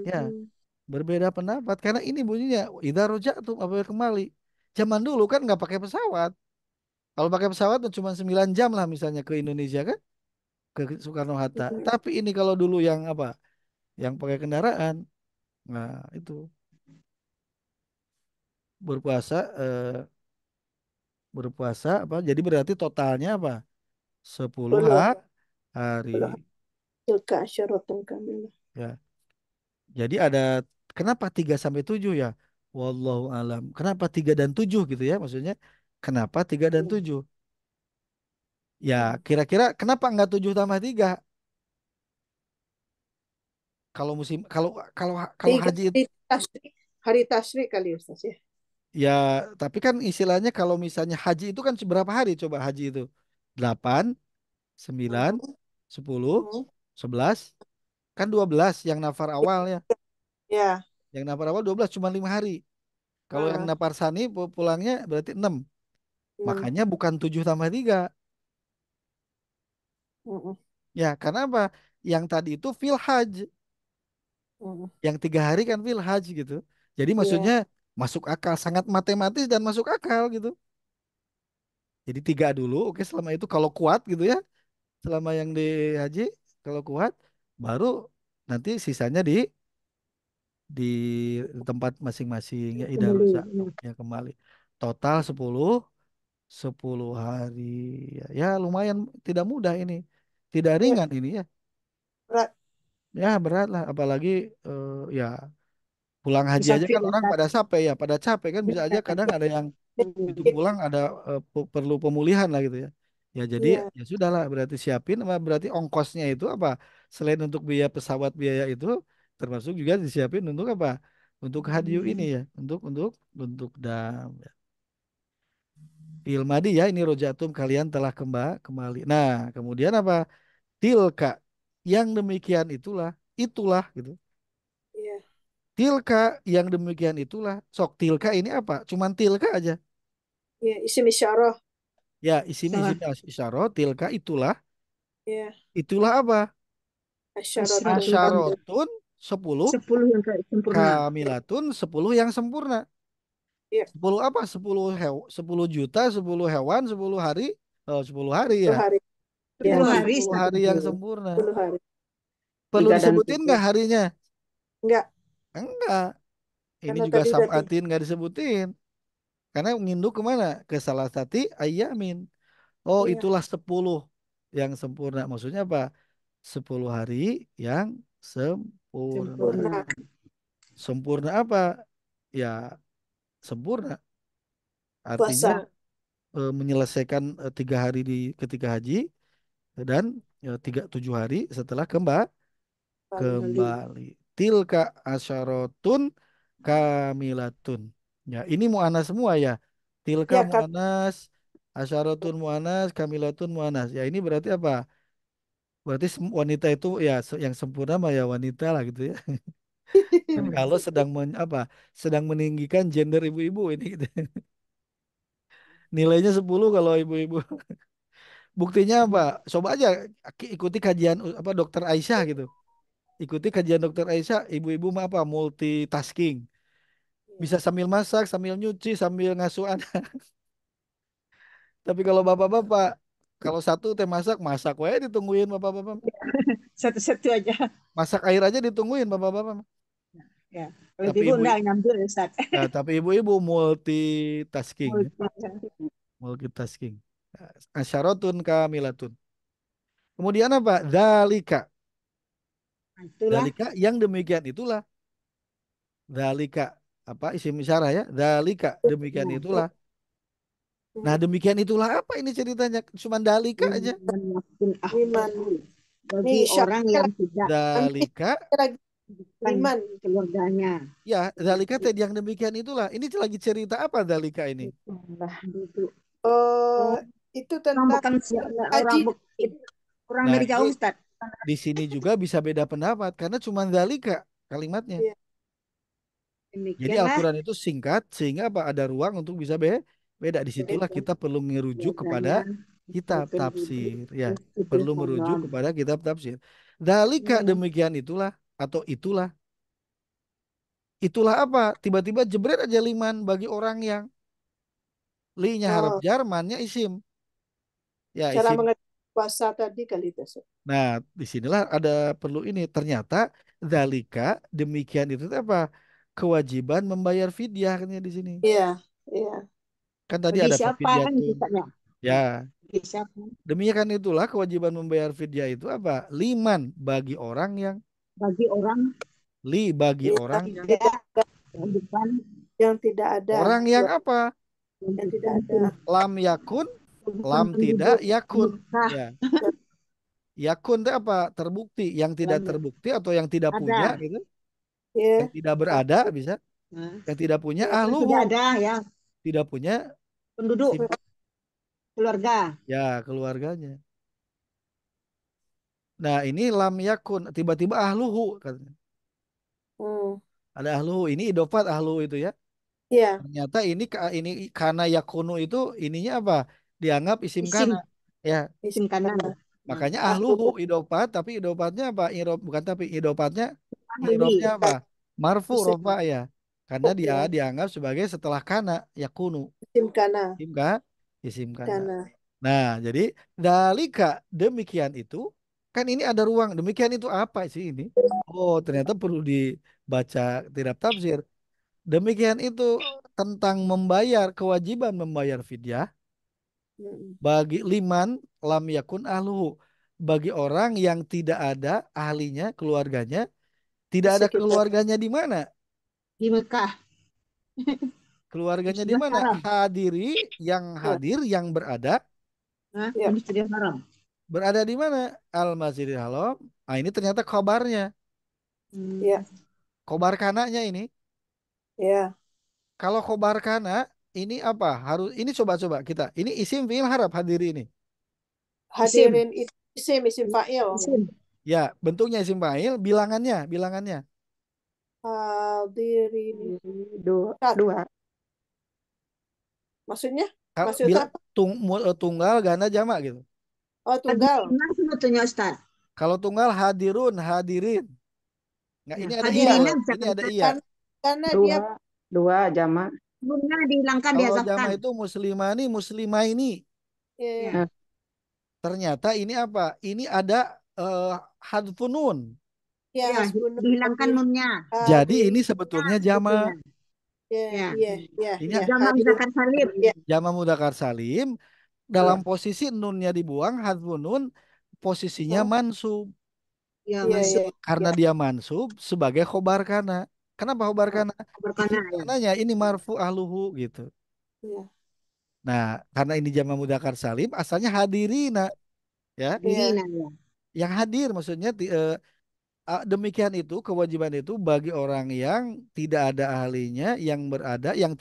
Ya, Mhm. berbeda pendapat. Karena ini bunyinya idza rojatum apabila kembali. Zaman dulu kan nggak pakai pesawat. Kalau pakai pesawat tuh cuma 9 jam lah misalnya ke Indonesia kan, ke Soekarno-Hatta. Mhm. Tapi ini kalau dulu yang apa? Yang pakai kendaraan. Nah, itu berpuasa berpuasa apa? Jadi berarti totalnya apa? 10 10. hari 10. Tilka asyaratun kamilah. ya. Jadi ada kenapa 3 sampai 7 ya? Wallahu alam. Kenapa 3 dan 7 gitu ya? Maksudnya kenapa 3 dan 7? Ya, kira-kira kenapa enggak 7 tambah 3? Kalau musim kalau kalau Tiga haji itu hari tasrik kali Ustaz ya. ya, tapi kan istilahnya kalau misalnya haji itu kan seberapa hari coba haji itu? 8, 9, Mhm. 10, Mhm. 11, kan 12 yang nafar awalnya. Ya. Yang nafar awal 12 cuma 5 hari. Kalau yang Ah, nafar sani pulangnya berarti 6. 6. Makanya bukan 7 tambah 3. Mhm. Ya, karena apa? Yang tadi itu fil haj. Mhm. Yang 3 hari kan fil haj gitu. Jadi Iya. maksudnya masuk akal, sangat matematis dan masuk akal gitu. Jadi 3 dulu, oke selama itu kalau kuat gitu ya. Selama yang di haji, kalau kuat, baru nanti sisanya di tempat masing-masing ya Ida Kembali. Rosa Ya. ya kembali. Total 10 hari ya, ya lumayan tidak mudah ini. Tidak Iya. ringan ini ya. Berat. Ya berat lah apalagi ya Pulang haji aja Musafir kan ya orang Ustaz. pada capek ya, pada capek kan bisa aja kadang ada yang itu pulang ada perlu pemulihan lah gitu ya. Ya jadi Iya. ya sudahlah berarti siapin apa berarti ongkosnya itu apa selain untuk biaya pesawat biaya itu termasuk juga disiapin untuk apa? Untuk haji ini ya, untuk dam. Ya. Ilmadi ya ini rojatum kalian telah kembali. Nah, kemudian apa? Tilka yang demikian itulah gitu. Iya. Tilka yang demikian itulah. Sok tilka ini apa? Cuman tilka aja. Iya. Isim isyarah. Ya, isim Salah. isyarah, tilka itulah. Iya. Itulah apa? Asyaratun. Asyratun. Asyarotun 10, 10 yang sempurna. kamilatun 10 yang sempurna. Iya. 10 apa? 10 juta, 10 hewan, 10 hari. Oh, 10 hari ya. 10 hari. Iya. 10 Itulah hari 10 Ustaz hari yang itu. sempurna. 10 hari. Perlu 3 dan disebutin 7. nggak harinya? Enggak. Enggak. Ini Karena juga tadi udah samatin nggak disebutin. Karena nginduk kemana? Ke salah satu ayamin. Oh, Iya. itulah 10 yang sempurna. Maksudnya apa? 10 hari yang sempurna. Sempurna. Sempurna apa? Ya, sempurna. Artinya Puasa. menyelesaikan 3 hari di ketika haji dan 7 hari setelah Kembali. kembali. Tilka asyarotun kamilatun. Ya, ini mu'anas semua ya. Tilka Ya, mu'anas, asyarotun mu'anas, kamilatun mu'anas. Ya, ini berarti apa? Berarti wanita itu ya yang sempurna mah ya wanita lah gitu ya. Dan kalau sedang meninggikan gender ibu-ibu ini gitu. Nilainya 10 kalau ibu-ibu. Buktinya apa? Coba aja ikuti kajian apa dokter Aisyah gitu. Ikuti kajian dokter Aisyah, ibu-ibu mah apa? Multitasking. Bisa sambil masak, sambil nyuci, sambil ngasuh anak. Tapi kalau bapak-bapak, kalau satu teh masak, masak wae ditungguin bapak-bapak. Satu-satu aja. Masak air aja ditungguin bapak-bapak. Ya. Kalau Tapi ibu ibu, enggak nyambil Ustaz. tapi ibu-ibu multitasking, ya. Multi- Multitasking. Asyaratun kamilatun. Kemudian apa? Dalika. Itulah. Dalika yang demikian itulah. Dalika apa isim isyarah ya? Dalika demikian Ya. itulah. Nah, demikian itulah apa ini ceritanya? Cuman dalika aja. Liman Liman. bagi Nih, orang syaratnya yang tidak nanti Dalika lagi kan liman. keluarganya. ya, dalika teh yang demikian itulah. Ini lagi cerita apa dalika ini? Nah, itu. Oh, Oh, itu orang tentang bukan haji. orang Nah, dari ini jauh Ustaz. di sini juga bisa beda pendapat karena cuman dalika kalimatnya. Iya. Jadi Demikianlah Al-Quran itu singkat sehingga apa ada ruang untuk bisa beda. Disitulah kita perlu merujuk kepada keluarganya kitab penduduk tafsir ya. itu Perlu merujuk salam. kepada kitab tafsir. Dalika Hmm. demikian itulah atau itulah. Itulah apa? Tiba-tiba jebret aja liman bagi orang yang li-nya harap Oh, jar, man-nya isim. Ya cara isim. mengerti puasa tadi kali itu. Nah, disinilah ada perlu ini. Ternyata dalika demikian itu teh apa? Kewajiban membayar fidyah katanya di sini. Iya, iya. Kan tadi Bagi ada siapa kan fafidyatun. Ustaznya? Ya, Bagi siapa? demikian itulah kewajiban membayar fidyah itu apa? Liman bagi orang yang Bagi orang bagi Yang orang tidak tidak bukan yang tidak ada, orang yang apa? yang tidak bukan ada. Lam yakun, bukan lam tidak penduduk yakun. Mekah Ya, yakun itu apa? Terbukti, yang tidak yang terbukti atau yang tidak punya ada. gitu. Yang Ya, tidak berada bisa, Nah, yang tidak punya ya. yang tidak ahluhu, ada ya tidak punya penduduk sim keluarga. ya keluarganya. Nah, ini lam yakun tiba-tiba ahluhu katanya. Hmm. Ada ahluhu ini idofat ahluhu itu ya. Iya, Ternyata ini karena yakunu itu ininya apa? Dianggap isim kana. Isim Ya, isim kanan. istiqamah. Nah, makanya ahluhu Ahluhu idofat tapi idopatnya apa? Irob bukan tapi idopatnya ahli irobnya apa? Marfu isim, rofa ya. Karena dia ya, dianggap sebagai setelah kana yakunu. isim kana, Isim ka? Isim kana. kana. Nah, jadi dalika demikian itu kan ini ada ruang demikian itu apa sih ini? Oh, ternyata perlu dibaca tidak tafsir. Demikian itu tentang membayar kewajiban membayar fidyah Hmm. bagi liman lam yakun ahluhu bagi orang yang tidak ada ahlinya keluarganya Di tidak ada sekitar. keluarganya di mana Di Mekah. Keluarganya di Masjidil mana? Haram. Yang Ya, hadir, yang Hah? Di ya. Masjidil Haram. berada di mana? Al-Masjidil Haram. Nah, ini ternyata khobarnya. Hmm. Ya, Khobar kananya ini. ya. Kalau khobar kana, ini apa? Harus ini coba-coba kita. Ini isim fiil harap hadiri ini. Isim. Hadirin itu isim fa'il. Isim. Ya, bentuknya isim fa'il, bilangannya. Hadirin Dua. Ustaz, Dua. maksudnya? Kalau Maksudnya bilang apa? tunggal, ganda, jamak gitu. Oh, Hadirin tunggal. mana sebetulnya Ustaz? Kalau tunggal hadirun, hadirin. Nggak, Ya, ini ada iya Iya, hadirinnya ya. bisa Ini kan ada Ustaz? iya. karena dia Dua, dua jama. Sebelumnya dihilangkan, Kalau dihazafkan. jama itu muslimani, muslimaini. ya, Ya. Ternyata ini apa? Ini ada hadfun nun. ya Ya, hasbunut dihilangkan hadirin nunnya. Jadi ini hadirin. Ya, sebetulnya jama. sebetulnya. Ya, Ya. iya, ya, Ini ya. Jama' Hadirin. muzakkar salim. Ya, jama mudzakkar salim. Dalam ya. posisi nunnya dibuang, hadfun nun posisinya Hah? mansub. Ya, Iya, masuk. iya, Karena ya, dia mansub sebagai khobar kana. Kenapa khobar kana? Ini Berkana ya. mananya, ini marfu ahluhu gitu. ya, Nah, karena ini jama mudzakkar salim, asalnya hadirina, ya. ya. Hadirin ya. Yang hadir maksudnya demikian itu kewajiban itu bagi orang yang tidak ada ahlinya, yang berada, yang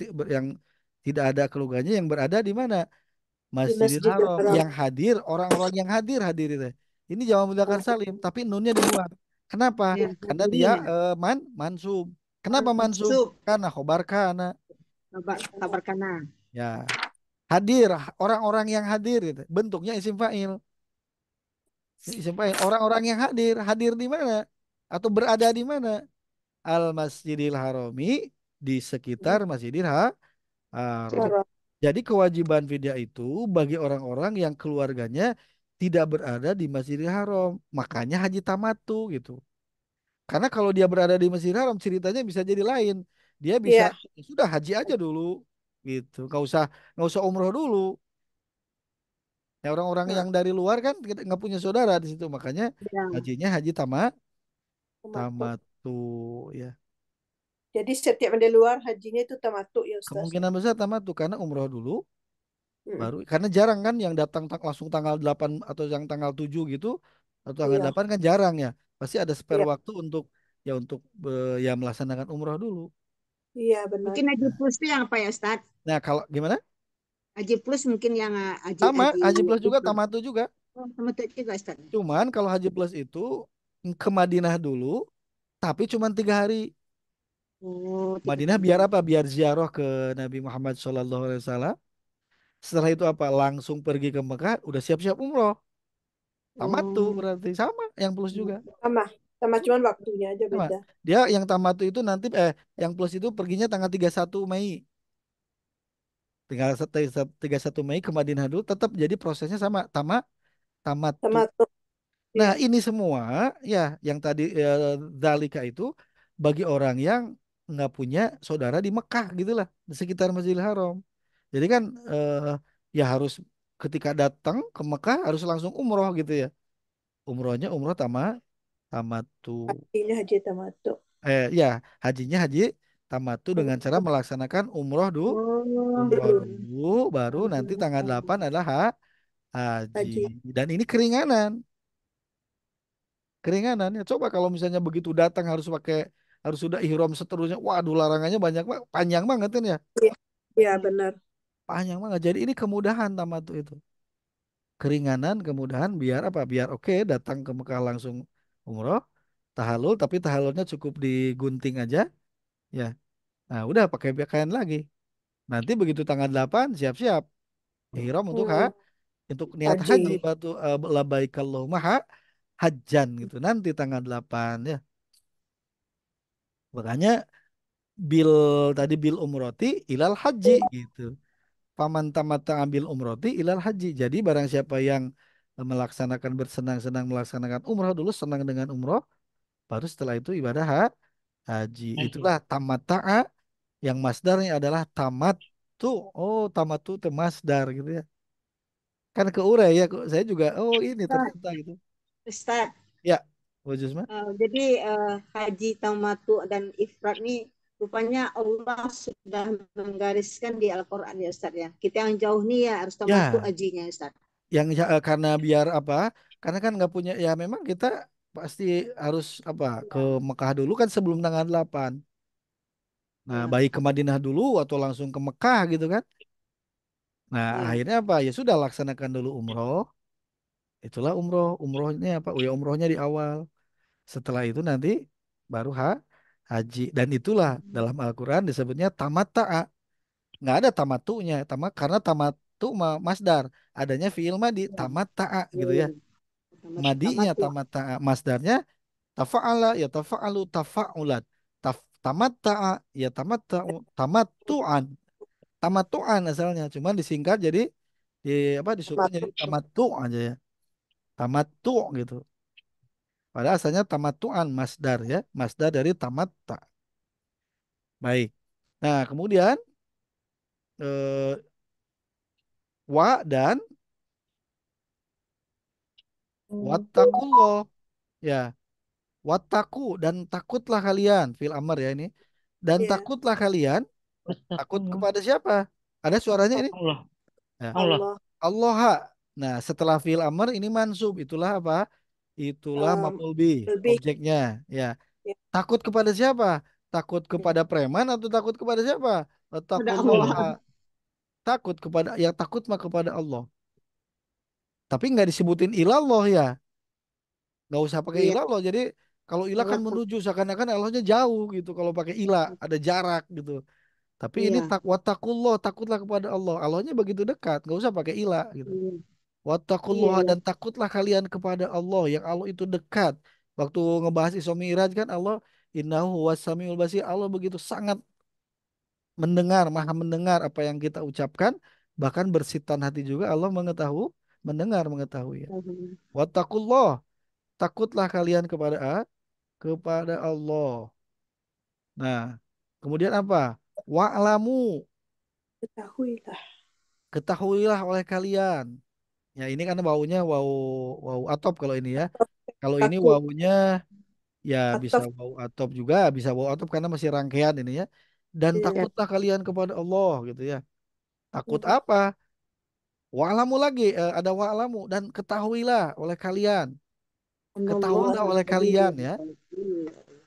tidak ada keluarganya, yang berada di mana? Di Masjidil Masjidil Haram. Haram. Yang hadir, orang-orang yang hadir itu. Ini jama mudzakkar Oh, salim, tapi nunnya dibuang. Kenapa? Ya, Karena dia hadirin. mansub. Kenapa mansub? Masuk. Karena khobar kana. Kabar kana. Ya, hadir, orang-orang yang hadir gitu. Bentuknya isim fa'il. Isim fa'il, orang-orang yang hadir, hadir di mana? Atau berada di mana? Al Masjidil Harami, di sekitar Masjidil Haram. Haram. Jadi kewajiban fidyah itu bagi orang-orang yang keluarganya tidak berada di Masjidil Haram. Makanya haji tamattu gitu. Karena kalau dia berada di Masjidil Haram ceritanya bisa jadi lain. Dia bisa Iya, "Ya sudah haji aja dulu gitu. Nggak usah umroh dulu. Ya orang-orang nah, yang dari luar kan nggak punya saudara di situ. Makanya Ya. hajinya haji tamattu. tamattu ya. Jadi setiap yang di luar hajinya itu tamattu ya Ustaz. Kemungkinan besar tamattu karena umroh dulu Mm. baru karena jarang kan yang datang langsung tanggal 8 atau yang tanggal 7 gitu atau tanggal Iya, 8 kan jarang ya. Pasti ada spare iya, waktu untuk untuk ya melaksanakan umroh dulu. iya benar. Mungkin haji Nah, plus itu yang apa ya Ustaz? nah, kalau gimana? Haji plus mungkin yang haji Sama haji Haji Plus juga itu. tamattu juga. Oh, sama itu juga Ustaz. Cuman kalau Haji Plus itu ke Madinah dulu tapi cuman 3 hari. Oh, tiga Madinah hari. biar apa? Biar ziarah ke Nabi Muhammad SAW. Setelah itu apa? Langsung pergi ke Mekah, udah siap-siap umroh. Tamattu Oh, berarti sama yang plus juga. Sama, sama cuman waktunya aja Sama. beda. Dia yang tamat itu nanti yang plus itu perginya tanggal 31 Mei. Tinggal 31 Mei ke Madinah dulu tetap jadi prosesnya sama tamat tuh. Tamattu, Nah, iya. ini semua ya yang tadi zalika itu bagi orang yang nggak punya saudara di Mekah gitulah di sekitar Masjidil Haram. Jadi kan ya harus ketika datang ke Mekah harus langsung umroh gitu ya. Umrohnya umroh tamat tuh. Hajinya haji tamattu. Ya hajinya haji tamattu dengan cara melaksanakan oh, umroh dulu baru nanti tanggal 8 adalah haji Haji. dan ini keringanan ya coba kalau misalnya begitu datang harus sudah ihram seterusnya waduh larangannya banyak panjang banget kan ya Iya, iya benar. panjang banget jadi ini kemudahan tamattu itu keringanan kemudahan biar apa biar oke datang ke Mekah langsung umroh tahallul tapi tahallulnya cukup digunting aja ya nah udah pakai pakaian lagi. Nanti begitu tanggal 8 siap-siap ihram Hmm, untuk niat haji haji. batu labbaik Allahumma hajjan gitu. Nanti tanggal 8 ya. Makanya bil bil umroti ilal haji gitu. Paman tamata ambil umroti ilal haji. Jadi barang siapa yang melaksanakan bersenang-senang melaksanakan umroh dulu senang dengan umroh baru setelah itu ibadah haji. Itulah tamata'a yang masdarnya adalah tamat tuh. Oh, tamat tuh masdar gitu ya. Kan keurai ya kok saya juga oh ini Ustaz, ternyata gitu Ustaz, ya Bu Jusma jadi haji tamattu dan ifrad nih Rupanya Allah sudah menggariskan di Al-Quran ya Ustaz ya. Kita yang jauh nih ya harus tamattu Ya, ajinya Ustaz. karena biar apa? Karena kan nggak punya ya memang kita pasti harus apa ke Ya, Mekah dulu kan sebelum tanggal 8. Nah, ya, baik ke Madinah dulu atau langsung ke Mekah gitu kan. Nah, ya. akhirnya apa? Ya sudah laksanakan dulu umroh. Itulah umroh. Umrohnya apa? Oh ya umrohnya di awal. Setelah itu nanti baru haji. Dan itulah dalam Al-Quran disebutnya tamatta'a. Nggak ada tamatunya. Karena tamatu masdar. Adanya fiil madi Ya, tamatta'a gitu ya. ya. Madinya Tamattu. tamatta'a. Masdarnya tafa'ala ya tafa'alu tafa'ulat. Tamatta'a ya tamatta'u tamattu'an. Tamattu'an asalnya. Cuman disingkat jadi di apa disukun jadi Tamattu. tamattu aja ya. Tamattu gitu. Padahal asalnya tamattu'an masdar ya. Masdar dari tamatta. Baik. Nah, kemudian eh, wa dan Hmm. wattaqullah ya. Wattaku dan takutlah kalian fil amr ya ini. Dan Ya, takutlah kalian, takut Wattaqullah. kepada siapa? Ada suaranya ini? Allah. Ya. Allah. Allah. Allah. Nah, setelah fil amr ini mansub. Itulah apa? Itulah Um, maf'ul bih, lebih objeknya. Ya. ya, Takut kepada siapa? Takut ya. kepada preman atau takut kepada siapa? Pada Takullah. Allah. Allah. Takut kepada ya takut mah kepada Allah. Tapi nggak disebutin ilallah ya. Nggak usah pakai Iya, ilallah. Jadi kalau ilah kan Allah. menuju seakan-akan Allahnya jauh gitu. Kalau pakai ilah ada jarak gitu. Tapi ini Iya, wattaqullah, takutlah kepada Allah. Allahnya begitu dekat, nggak usah pakai ilah gitu. iya, Wattaqullah iya. dan takutlah kalian kepada Allah yang Allah itu dekat. Waktu ngebahas Isra Mi'raj kan Allah innahu huwas samiul basir. Allah begitu sangat mendengar, maha mendengar apa yang kita ucapkan, bahkan bersitan hati juga Allah mengetahui, mendengar mengetahui ya. Wattaqullah, takutlah kalian kepada Allah. Nah, kemudian apa? Wa'lamu, Ketahuilah. ketahuilah oleh kalian. Ya, ini kan baunya wau wau atop kalau ini ya. Kalau ini Takut. wawunya ya bisa Atau wau atop juga, bisa wau atop karena masih rangkaian ini ya. Dan ya. takutlah kalian kepada Allah gitu ya. Takut Hmm. apa? Wa'lamu lagi, ada wa'lamu dan ketahuilah oleh kalian. Allah Ketahuilah oleh Al-Qadir. kalian ya.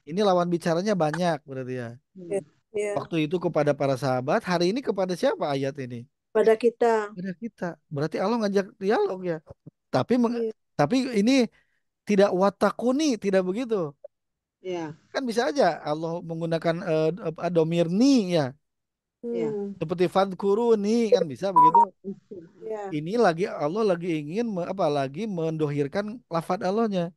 Ini lawan bicaranya banyak berarti ya. Ya, ya. Waktu itu kepada para sahabat, hari ini kepada siapa ayat ini? Pada kita. Kepada kita. Berarti Allah ngajak dialog ya. Tapi Ya, tapi ini tidak watakuni, tidak begitu. Ya, Kan bisa aja Allah menggunakan domirni ya. ya. hmm. Seperti fadkuruni kan bisa begitu. Ya. Ini lagi Allah lagi ingin lagi mendohirkan lafadz Allahnya.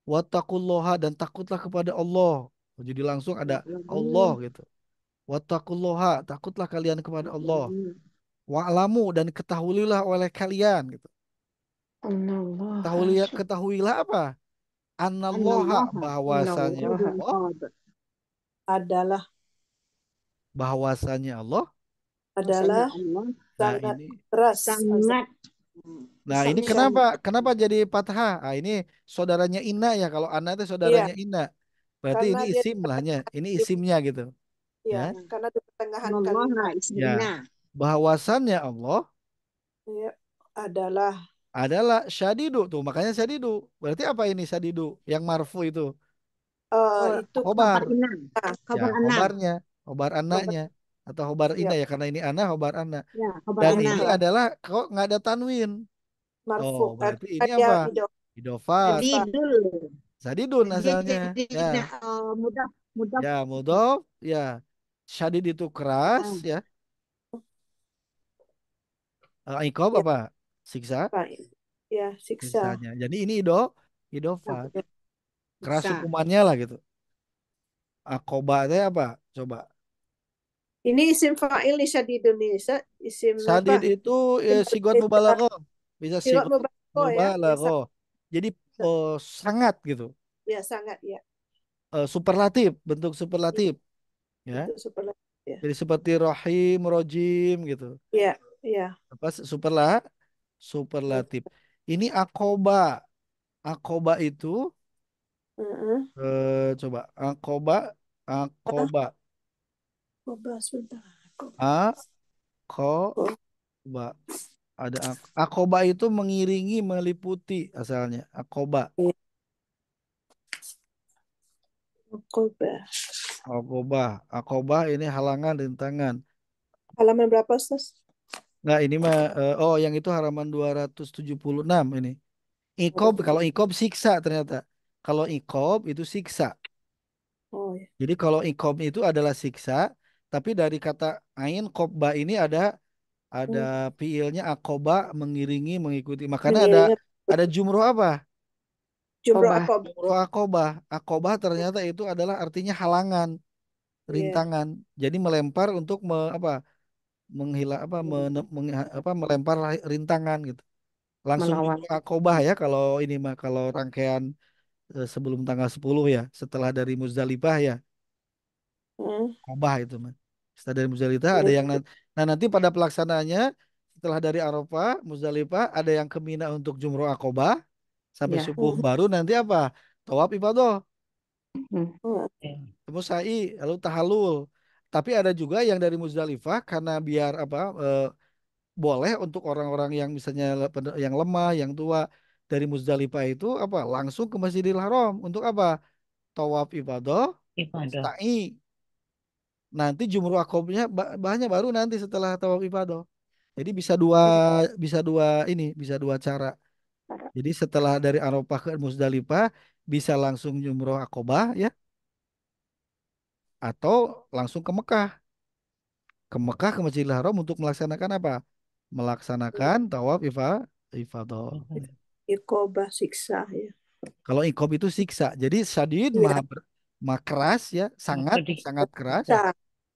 Wattaqullaha dan takutlah kepada Allah. Jadi langsung ada Allah gitu. Wattaqullaha, takutlah kalian kepada Allah. Wa'lamu dan ketahuilah oleh kalian gitu. Anallaha Ketahuilah apa? Anallaha Allah bahwasanya Anallaha Syadidul Allah, Iqab. Adalah bahwasanya Allah. Bahwasanya adalah Allah Nah, sangat ini keras azab. sangat nah ini Sangat. kenapa sangat kenapa jadi fathah? Ah, ini saudaranya Inna ya. Kalau Ana itu Iya, saudaranya Inna. Berarti karena ini dia di isim lahnya. Ini pertengahan. isimnya gitu. Iya, Ya. karena di pertengahan Allah kalimat. Ya. ismina. Bahwasannya Allah Iya, adalah adalah syadidu tuh. Makanya syadidu. Berarti apa ini syadidu? Yang marfu itu. itu Khobar. Khabar ina. Ya, Khabar ana. khobarnya. Khobar kabar. anaknya. Atau khobar ina Iya, ya. Karena ini anak, khobar anak. Ya, khabar Dan ana. ini adalah kok nggak ada tanwin. Oh, marfu. berarti ini Ada apa? Jadi Idofat. dul. Sadidun Dia asalnya. jadi Ya, mudah mudah. ya mudhof. Ya, syadid itu keras. Ah, Ya, iqab Ya, apa? Siksa. Pak. Ya, siksa. Siksanya. Jadi ini idofat. ya, Keras bisa. hukumannya lah gitu. Akobatnya apa? Coba. Ini isim fa'il Isya di Indonesia, isim apa? Sadid itu Isim sigot bergerak. mubalaghah. Bisa Sirat sigot mubalaghah ya mubalaghah. sangat, Jadi sangat gitu. ya sangat ya. Superlatif, bentuk Iya, superlatif. Ya. bentuk superlatif ya. Jadi seperti rahim, rojim gitu. Iya, iya. Apa superlatif. Ini akoba. Akoba itu Heeh. coba akoba. Akoba sebentar. Akoba. Akoba. Ada akoba itu mengiringi, meliputi asalnya. Akoba. Akoba. Akoba. Akoba ini halangan, rintangan. Halaman berapa, Ustaz? Nah, ini mah oh yang itu halaman 276 ini. Ikob, kalau ikob siksa ternyata. Kalau ikob itu siksa. Oh ya. Jadi kalau ikob itu adalah siksa, tapi dari kata ain kobba ini ada Hmm. fiilnya akoba, mengiringi, mengikuti. Makanya Mengiringi ada jumroh apa? jumroh Koba. Akoba. Jumroh akobah. Akobah ternyata itu adalah artinya halangan, Iya. rintangan. Jadi melempar untuk apa? Menghilang apa, apa melempar rintangan gitu. Langsung Melawan. jumroh akobah ya kalau ini mah kalau rangkaian sebelum tanggal 10 ya, setelah dari Muzdalifah ya. Hmm. Akobah itu mah. Setelah dari Muzdalifah ada yang nah nanti pada pelaksanaannya setelah dari Arafah, Muzdalifah ada yang ke Mina untuk jumroh akobah sampai Ya. subuh baru nanti apa? Tawaf ifadah, Hmm. Ya. terus sa'i, lalu tahallul. Tapi ada juga yang dari Muzdalifah karena biar apa boleh untuk orang-orang yang misalnya yang lemah, yang tua dari Muzdalifah itu apa langsung ke Masjidil Haram untuk apa? Tawaf ifadah, Ibadah. sa'i. Nanti jumroh akobnya bahannya baru nanti setelah tawaf ifadah. Jadi bisa dua ini, bisa dua cara. Jadi setelah dari Arafah ke Muzdalifah bisa langsung jumroh akobah ya atau langsung ke Mekah. Ke Mekah ke Masjidil Haram untuk melaksanakan apa? Melaksanakan tawaf ifadah. Akoba siksa ya. Kalau ikob itu siksa. Jadi syadid Iya. maha keras ya, sangat Pedih. sangat keras Siksa.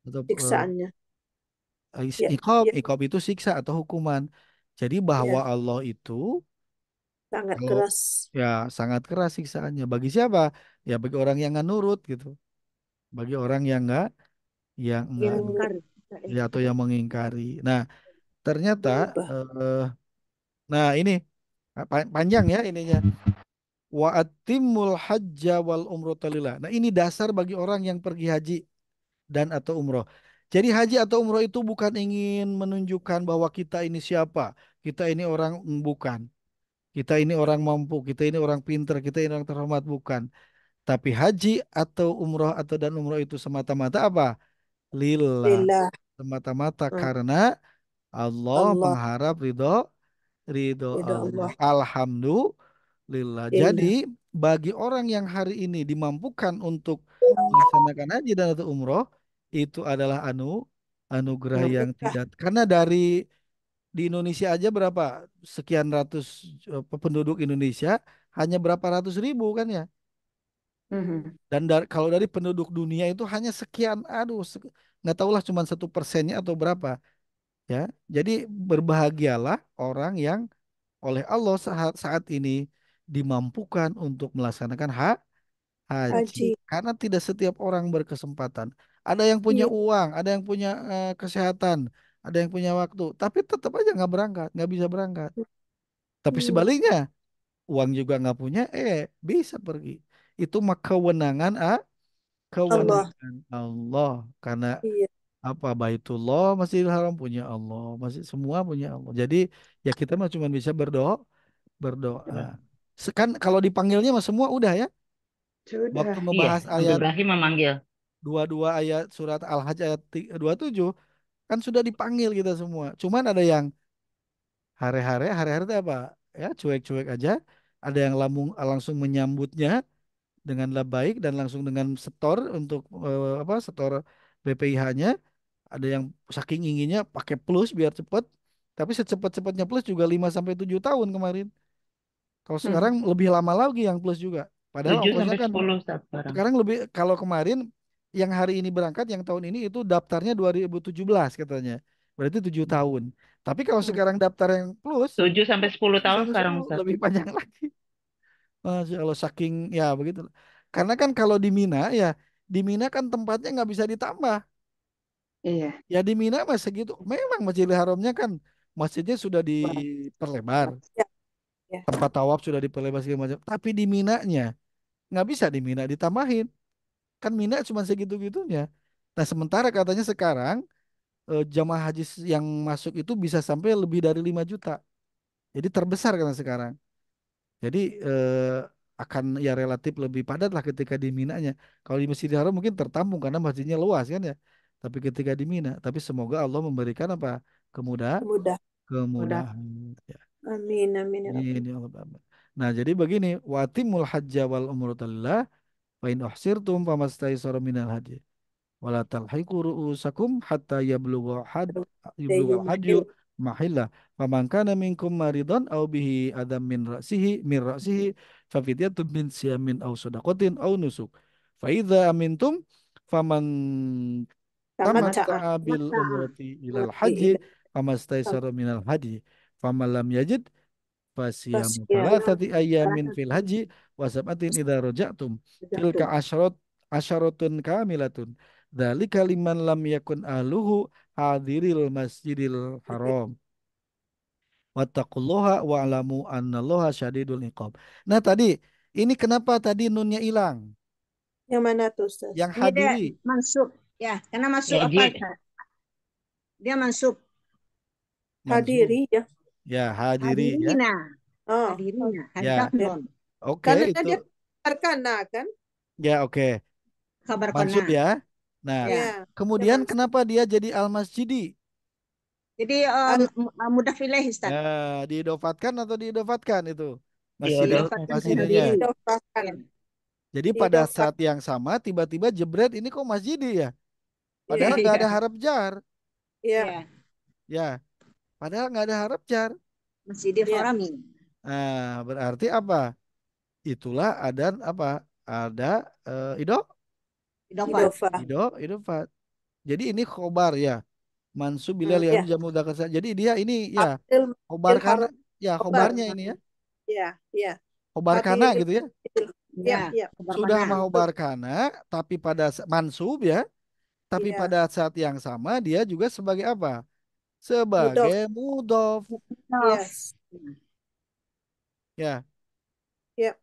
atau Siksaannya. Ya. ikob Ya. ikob itu siksa atau hukuman. Jadi bahwa Ya. Allah itu Sangat kalau keras. ya sangat keras siksaannya. Bagi siapa? Ya bagi orang yang nggak nurut gitu. Bagi orang yang nggak nurut Ingkar. ya atau yang mengingkari. Nah, ternyata Berubah. nah ini panjang ya ininya. Wa atimul hajja wal umrata lillah. Nah, ini dasar bagi orang yang pergi haji dan atau umroh. Jadi haji atau umroh itu bukan ingin menunjukkan bahwa kita ini siapa. Kita ini orang bukan. Kita ini orang mampu, kita ini orang pinter, kita ini orang terhormat bukan. Tapi haji atau umroh atau dan umroh itu semata-mata apa? Lillah. Lillah. Semata-mata Hmm. karena Allah Allah. mengharap ridho ridho Ridho Allah. Allah. Alhamdulillah. Jadi Lillah. bagi orang yang hari ini dimampukan untuk melaksanakan haji dan atau umroh itu adalah anugerah yang Anugerah. tidak karena dari di Indonesia aja berapa sekian ratus penduduk Indonesia hanya berapa ratus ribu kan ya. Mhm. Dan kalau dari penduduk dunia itu hanya sekian, aduh, nggak tahulah cuma 1%-nya atau berapa, ya. Jadi berbahagialah orang yang oleh Allah saat saat ini dimampukan untuk melaksanakan haji, Haji. karena tidak setiap orang berkesempatan. Ada yang punya Iya. uang, ada yang punya kesehatan, ada yang punya waktu, tapi tetap aja nggak berangkat, nggak bisa berangkat. Tapi Hmm. sebaliknya, uang juga nggak punya, bisa pergi. Itu mah kewenangan Allah. kewenangan Allah karena Iya. apa Baitullah Masjidil Haram punya Allah masih semua punya Allah jadi ya kita mah cuma bisa berdoa kan kalau dipanggilnya mah semua udah ya waktu Sudah. Iya, ngebahas Nabi ayat Ibrahim memanggil. 22 ayat surat Al-Hajj ayat 27 kan sudah dipanggil kita semua cuman ada yang hari-hari itu apa ya cuek-cuek aja ada yang langsung menyambutnya dengan baik dan langsung dengan setor untuk apa setor BPIH-nya. Ada yang saking inginnya pakai plus biar cepet, tapi secepat-cepatnya plus juga 5 sampai 7 tahun kemarin. Kalau sekarang Mhm. lebih lama lagi yang plus juga. Padahal 7 ongkosnya sampai kan 10 Ustaz sekarang. sekarang lebih kalau kemarin yang hari ini berangkat yang tahun ini itu daftarnya 2017 katanya. Berarti 7 tahun. Tapi kalau Mhm. sekarang daftar yang plus 7 sampai 10 7 tahun sampai sekarang 10 Ustaz. lebih panjang lagi. Masya Allah saking ya begitu. Karena kan kalau di Mina ya di Mina kan tempatnya nggak bisa ditambah. Iya. Ya di Mina mah segitu. Memang Masjidil Haramnya kan masjidnya sudah Wah. diperlebar, Ya. Ya. tempat tawaf sudah diperlebar segala macam. Tapi di Minanya nggak bisa di Mina ditambahin. Kan Mina cuma segitu-gitunya. Nah, sementara katanya sekarang jamaah haji yang masuk itu bisa sampai lebih dari 5 juta. Jadi terbesar karena sekarang. Jadi akan ya relatif lebih padat lah ketika di Mina-nya. Kalau di Masjidil Haram mungkin tertampung karena masjidnya luas kan ya. Tapi ketika di Mina, tapi semoga Allah memberikan apa? Kemudahan, Mudah. Mudah. kemudahan. Ya. Amin, amin ya Rabbi. Ini ya Allah. Nah, jadi begini, watimul hajja wal umrata lillah fa in uhsirtum famastaysara minal hadi. Wala talhiqu ru'usakum hatta yablugha al-hajyu Mahil. mahillah. Faman kana minkum maridan aw bihi adam min ra'sihi fa fidyatun min siyamin aw shadaqatin aw nusuk. Fa idza amintum faman Tamatta. tamatta'a bil Mata. umrati ilal Mati haji ila famastaysara minal hadi. Faman lam yajid fasiyamu Fasya. thalathati ayyamin fil haji wa sab'atin idza raja'tum tilka Jatuh. asyaratun kamilatun dzalika liman lam yakun ahluhu hadiril masjidil haram wattaqullaha wa'lamu annallaha syadidul iqab. Nah, tadi ini kenapa tadi nunnya hilang? Yang mana tuh Ustaz? Yang Ini dia hadiri mansub. Ya, karena masuk Ya, apa? Dia mansub. mansub. Hadiri ya. Ya, hadiri ya. Hadirina. Oh, Hadirina. Ya, Hadaf non. oke karena itu. dia karena kan? Ya, oke. Kabar Mansub kona. ya. Nah, Ya. Ya. kemudian Mansub. kenapa dia jadi al-masjidi? Jadi Al- mudah pilih Ustaz. Nah, diidofatkan atau diidofatkan itu Diodol. Didapatkan masjidnya. sendiri. Didofakan. Ya. Jadi pada Didofak. saat yang sama tiba-tiba jebret ini kok masjidi ya? Padahal Iya. nggak ada Iya. harap jar, Iya. Ya. ya. Padahal nggak ada harap jar. Masjidil Iya. Harami. Nah, berarti apa? Itulah ada apa? Ada ido, Idofat. Idofa. idofat. Jadi ini khobar ya. Mansub bila Hmm. liam Ya. jamu dzakar. Jadi dia ini ya Abdul khobar Masjidil kana, Haram. ya Khobar. khobarnya ini ya. Ya. Ya. Khobar kana Hadiri. gitu ya. Ya. Ya. Ya. Kabar Sudah kona. mau barkana tapi pada mansub ya. Tapi Iya. pada saat yang sama dia juga sebagai apa? Mudof. Sebagai mudof. Yes. Ya, Ya.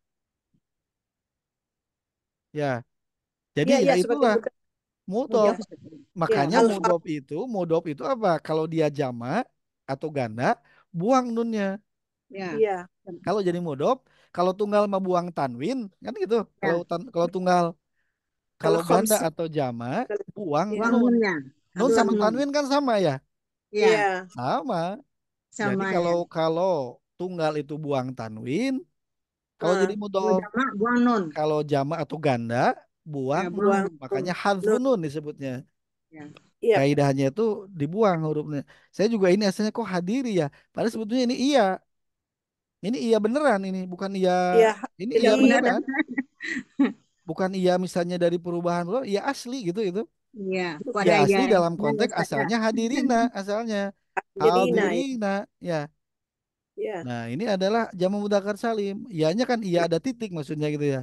ya. Jadi Ya. ya Ya. Sebagai itulah mudof. mudof. Mudof. Ya. Makanya Al-Haram. mudof itu apa? Kalau dia jama atau ganda, buang nunnya. Ya. Iya. Kalau jadi mudof, kalau tunggal mah buang tanwin, kan gitu. Kalau Ya. kalau tunggal, Kalau kalau ganda khamsah. atau jama, buang Ya. Buang nun. nunnya. Nun Buang sama nun. tanwin kan sama ya? Ya. Iya. Sama. Jadi Sama kalau ya. kalau tunggal itu buang tanwin, kalau jadi Ah. Kalau mudof, jamak buang nun. kalau jama atau ganda buang Ya, buang nun. Buang nun. Makanya nun. hadzfun Nun. nun disebutnya. Ya. Iya. Kaidahnya itu dibuang hurufnya. Saya juga ini asalnya kok hadiri ya. Padahal sebetulnya ini iya. Ini iya beneran ini, bukan iya. Iya. Ini iya Tidak Iya. beneran. Bukan iya misalnya dari perubahan loh, iya asli gitu itu. Iya. Kok Ya ada asli ya. dalam Nah, konteks Ustaz ya. asalnya hadirina asalnya. Hadirina ya. Hadirina ya. Iya. Nah, ini adalah jamu mudzakkar salim. Iyanya kan iya ada titik maksudnya gitu ya.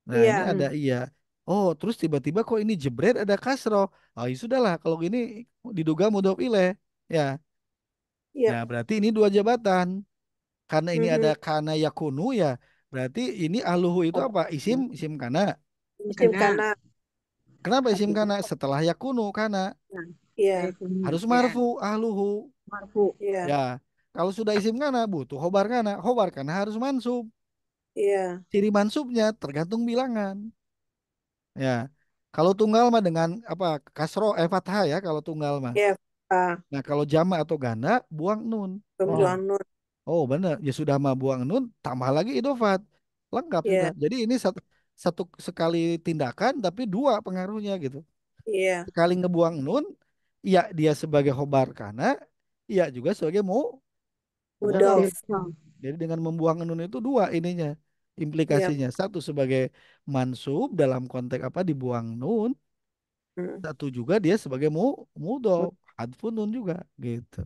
Nah, ini Iya. ada Hmm. iya. Oh, terus tiba-tiba kok ini jebret ada kasro. Oh, ya sudahlah kalau gini diduga mudhof ilaih. Ya. Iya. Nah, berarti ini dua jabatan. Karena ini ada Mhm. kana yakunu ya. Berarti ini aluhu itu apa? Isim kana. Musim Karena kanan. Kenapa isim habis kana? Setelah yakunu kana Iya. saya punya. harus Ya. marfu ahluhu. Marfu. Iya. Ya. Kalau sudah isim kana butuh khobar kana. Khobar kana harus mansub. Iya. Ciri mansubnya tergantung bilangan. Ya. Kalau tunggal mah dengan apa? Kasro fathah ya kalau tunggal mah. Iya. Ah. Nah, kalau jama atau ganda buang nun. Oh, Pembuangan nun. oh benar. Ya sudah mah buang nun, tambah lagi idofat. Lengkap sudah. Iya. Jadi ini satu sekali tindakan tapi dua pengaruhnya gitu. Iya. Sekali ngebuang nun, ya dia sebagai khobar kana, ya juga sebagai mudof. Mudof. Mudof. Jadi dengan membuang nun itu dua ininya Iya. implikasinya. Satu sebagai mansub dalam konteks apa dibuang nun, Hmm. satu juga dia sebagai mudof, hadfun nun juga gitu.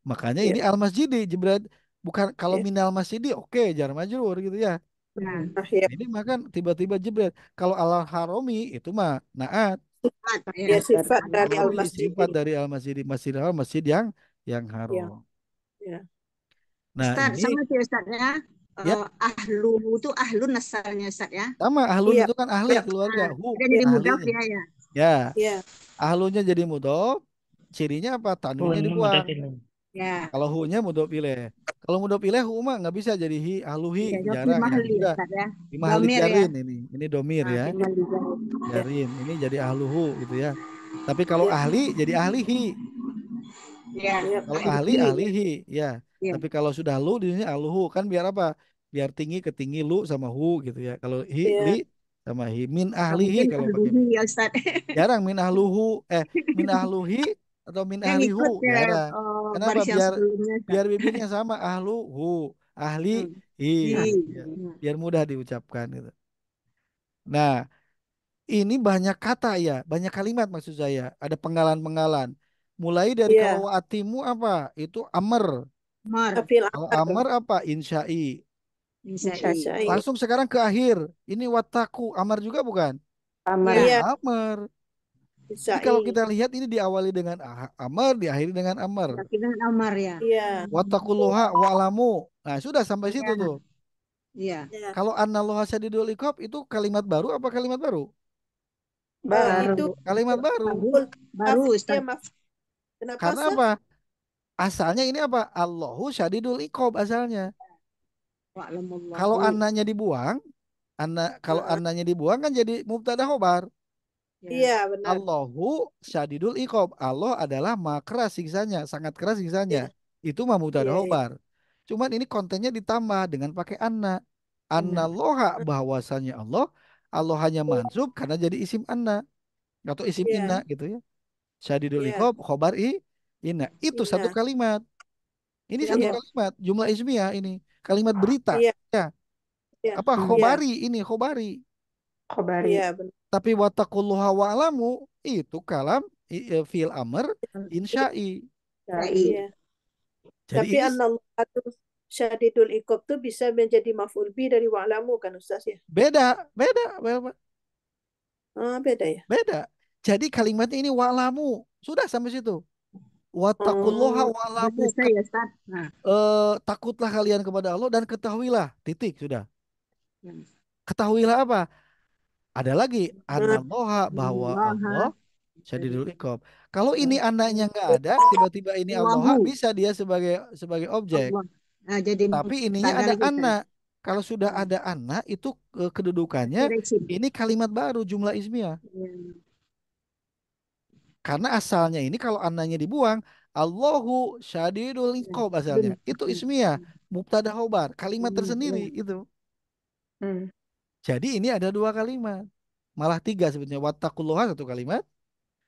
Makanya Iya. ini al-masjidi jebret bukan kalau Iya. minal masjidi oke jar majrur gitu ya. Nah, Ah, iya. Ini makan tiba-tiba jebret. Kalau al haromi itu mah naat. sifat ya. Dia sifat Dari dari Haromi al-masjidi. sifat dari al-masjidi, masjid haram masjid yang Iya. haram. Iya. Nah, Ustaz, ini sama sih Ustaz ya. ya Ahlu itu ahlun asalnya Ustaz ya. sama ahlun Iya. itu kan ahli Iya. keluarga. Nah, dia jadi Ahli. mudaf ya ya. Ya, Ya. ahlunya jadi mudhof. Cirinya apa? Tanwinnya Hunya mudah dibuang. pilih. Ya, Kalau hu-nya mudhof ilaih. Kalau mudhof ilaih hu mah nggak bisa jadi hi, ahluhi, bisa jadi jarang ya. Ini mahali ya udah Ustaz ya. bimahali Domir ya. jarin ini. Ini domir Nah, ya. tinggal diganti. Ya. Jarin. Ini jadi ahluhu gitu ya. Tapi kalau Ya. ahli jadi ahlihi. Ya, Ya. Kalau ahli ahli. ahlihi ya. Ya, Tapi kalau sudah lu di sini ahluhu kan biar apa? Biar tinggi ke tinggi lu sama hu gitu ya. Kalau hi li Ya. sama hi min nggak ahlihi mungkin kalau pakai ahlihi min. ya Ustaz. Jarang min ahluhu min ahluhi atau min Yang ahlihu ikut ya jarang. Kenapa? baris yang Biar sebelumnya Ustaz. biar bibirnya sama ahluhu ahli Hmm. hi Nah, gitu ya. nah. Biar mudah diucapkan gitu. Nah, ini banyak kata ya, banyak kalimat maksud saya. Ada penggalan-penggalan. Mulai dari kalau Ya. atimu apa? Itu amr. Mar, Afil Kalau amar. amr apa? Insya'i. insya Insyaallah. Insya'I. Langsung sekarang ke akhir. Ini wataku. Amar juga bukan? Amar. Ya, Iya. amr. Jadi kalau Insya'I. kita lihat ini diawali dengan amr, diakhiri dengan amr. Yakinan Amar ya. Iya. Wattaqullaha wa'lamu. Nah, sudah sampai situ Ya, tuh. iya. Ya. Kalau annallaha syadidul iqab itu kalimat baru apa kalimat baru? Itu Baru. Kalimat baru. Baru, maf'ul. baru Ya, Ustaz. maaf. Kenapa, Karena Ustaz? apa? Asalnya ini apa? Allahu syadidul iqab asalnya. Kalau Wa'lamallahu. annanya dibuang, kalau Heeh. annanya dibuang kan jadi mubtada khobar. Ya, Iya, benar. Allahu syadidul iqab. Allah adalah maha keras siksanya, sangat keras siksanya. Iya. Itu mah mubtada Iya, iya. khobar. Cuman ini kontennya ditambah dengan pakai anna. benar. Annallaha bahwasanya Allah, Allah hanya mansub karena jadi isim anna atau isim Iya. inna gitu ya. Syadidul Iya. iqab khobar inna. Itu satu Iya. kalimat. Ini satu Iya, Iya. kalimat jumlah ismiyah ini. Kalimat berita. Iya. Ya, Iya. apa Hmm. Iya. khobari ini khobari. Khobari. Iya, benar. Tapi wattaqullaha wa'lamu itu kalam fi'il amr insya'i. syai. Iya. Jadi Tapi ini anallah itu syadidul iqab tuh bisa menjadi maf'ul bi dari wa'lamu kan Ustaz ya? beda, beda, beda, Ah, beda ya. beda. Jadi kalimatnya ini wa'lamu. Sudah sampai situ. Wattaqullaha Oh, Udah wa'lamu. selesai ya Ustaz. Nah, Takutlah kalian kepada Allah dan ketahuilah. Titik sudah. ya. Ketahuilah apa? Ada lagi nah, anallaha bahwa Allah Allah syadidul iqab. Kalau ini anaknya nggak ada, tiba-tiba ini Allah Allahu bisa dia sebagai objek. Allah. Nah, jadi Tapi ininya mubtada ada lagi Ustaz. anak. Kalau sudah Hmm. ada anak itu kedudukannya Akhir isim. ini kalimat baru jumlah ismiyah. Ya. Karena asalnya ini kalau anaknya dibuang, Allahu syadidul Ya. iqab Belum. asalnya. Itu ismiyah, mubtada khobar, kalimat Ya. tersendiri itu. Hmm. Jadi ini ada dua kalimat. Malah tiga sebetulnya. Wattaqullaha satu kalimat,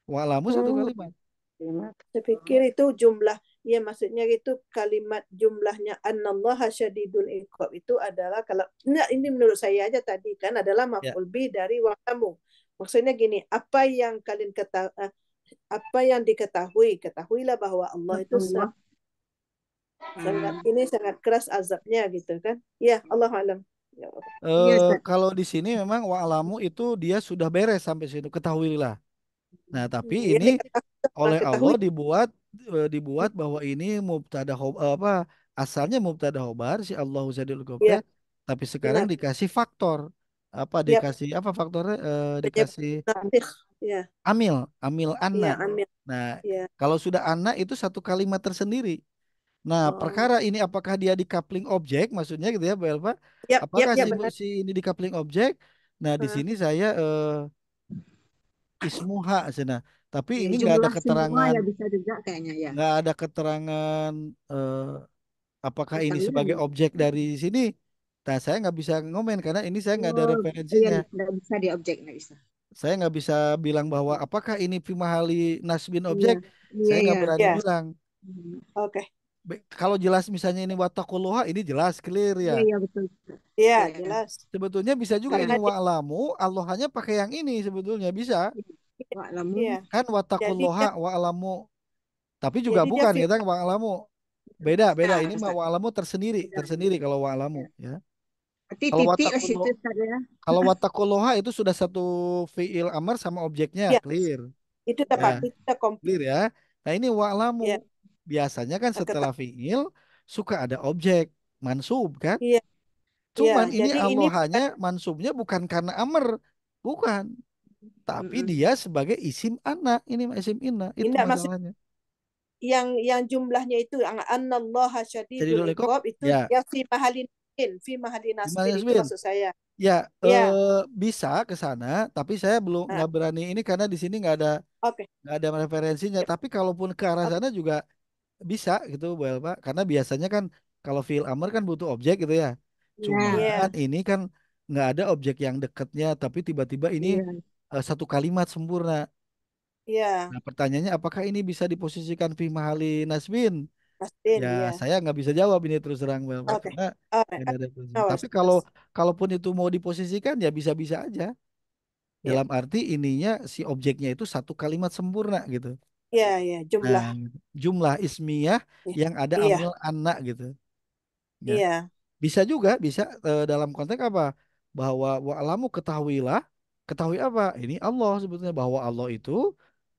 wa'lamu satu hmm, kalimat. Kalimat. saya pikir itu jumlah, ya maksudnya itu kalimat jumlahnya anallaha syadidul iqab itu adalah kalau enggak, ini menurut saya aja tadi kan adalah Ya. maf'ul bi dari wa'lamu. Maksudnya gini, apa yang kalian apa yang diketahui, ketahuilah bahwa Allah itu Allah. sangat ini sangat keras azabnya gitu kan. Ya, Allah alam. Ya Allah. Iya Ustaz. Kalau di sini memang wa'lamu itu dia sudah beres sampai situ, ketahuilah. Nah, tapi Ya, ini oleh Allah ketahui. dibuat bahwa ini apa asalnya mubtada khobar si Allahu Zadil Ya, tapi sekarang benar. dikasih faktor apa Ya, dikasih apa faktornya penyebab dikasih nasikh. Ya, amil anna. ya, amin. Nah, Ya. kalau sudah anna itu satu kalimat tersendiri. Nah, Oh. perkara ini apakah dia di coupling objek maksudnya gitu ya Bu Elva? Yap, yap, Apakah yap, benar. si ini di coupling objek? Nah, di Ah, sini saya ismuha sana. Tapi Ya, ini nggak ada jumlah semua keterangan ya bisa juga kayaknya ya. nggak ada keterangan apakah ini Ketahuan sebagai ya. objek dari sini. Nah, saya nggak bisa ngomen karena ini saya nggak ada Oh, iya referensinya. nggak bisa di objek nggak bisa. Saya nggak bisa bilang bahwa apakah ini fi mahali nasbin Iya, objek. iya, Saya nggak iya. berani ya, bilang. Hmm. oke. Kalau jelas misalnya ini wattaqulluha ini jelas clear ya. Iya, iya betul. Ya, Iya, jelas. Sebetulnya bisa juga ini Karena dia, wa'lamu Allah hanya pakai yang ini sebetulnya bisa. wa'lamu. ya, Kan jadi wattaqulluha dia, wa'lamu. Tapi juga jadi dia bukan fit. kita wa'lamu. Beda, beda. Nah, Ini mah Ustaz. wa'lamu tersendiri, Beda. tersendiri kalau wa'lamu Ya. ya. Berarti Kalau titik di wattaqullu situ Ustaz ya. Kalau wattaqulluha itu sudah satu fiil amar sama objeknya, Ya, clear. itu Ya, dapat, itu udah komplit. clear ya. Nah, ini wa'lamu. Ya, Biasanya kan setelah fiil suka ada objek mansub kan? iya, iya. Cuman ini Jadi ini Allah hanya bukan, mansubnya bukan karena amr, bukan. tapi Mm-mm. dia sebagai isim anak. Ini mah isim inna, itu Indah maksud masalahnya. yang jumlahnya itu yang annallaha Jadi syadidul dulu kok iqab itu ya ya fi mahalin gimana nasbin itu Yasmin? maksud saya. Ya, Ya, bisa ke sana, tapi saya belum nah, nggak berani ini karena di sini oke. nggak ada referensinya. Tapi kalaupun ke arah Oke. sana juga bisa gitu, Bu Elva. Karena biasanya kan kalau fiil amr kan butuh objek gitu ya. Ya, Cuman Iya, ini kan nggak ada objek yang dekatnya, tapi tiba-tiba ini iya, satu kalimat sempurna. iya. Nah, pertanyaannya apakah ini bisa diposisikan fi mahali nasbin? Nasbin, Ya, iya. saya nggak bisa jawab ini terus terang, Bu Elva, Oke. karena Alright. tidak ada posisi. Awas, Tapi kalau awas. kalaupun itu mau diposisikan ya bisa-bisa aja. Ya, Dalam arti ininya si objeknya itu satu kalimat sempurna gitu. ya, ya. Nah, Jumlah. jumlah ismiyah Ya. yang ada Iya, amil anak gitu. Ya, iya. bisa juga bisa dalam konteks apa? Bahwa wa'lamu ketahuilah, ketahui apa? Ini Allah sebetulnya bahwa Allah itu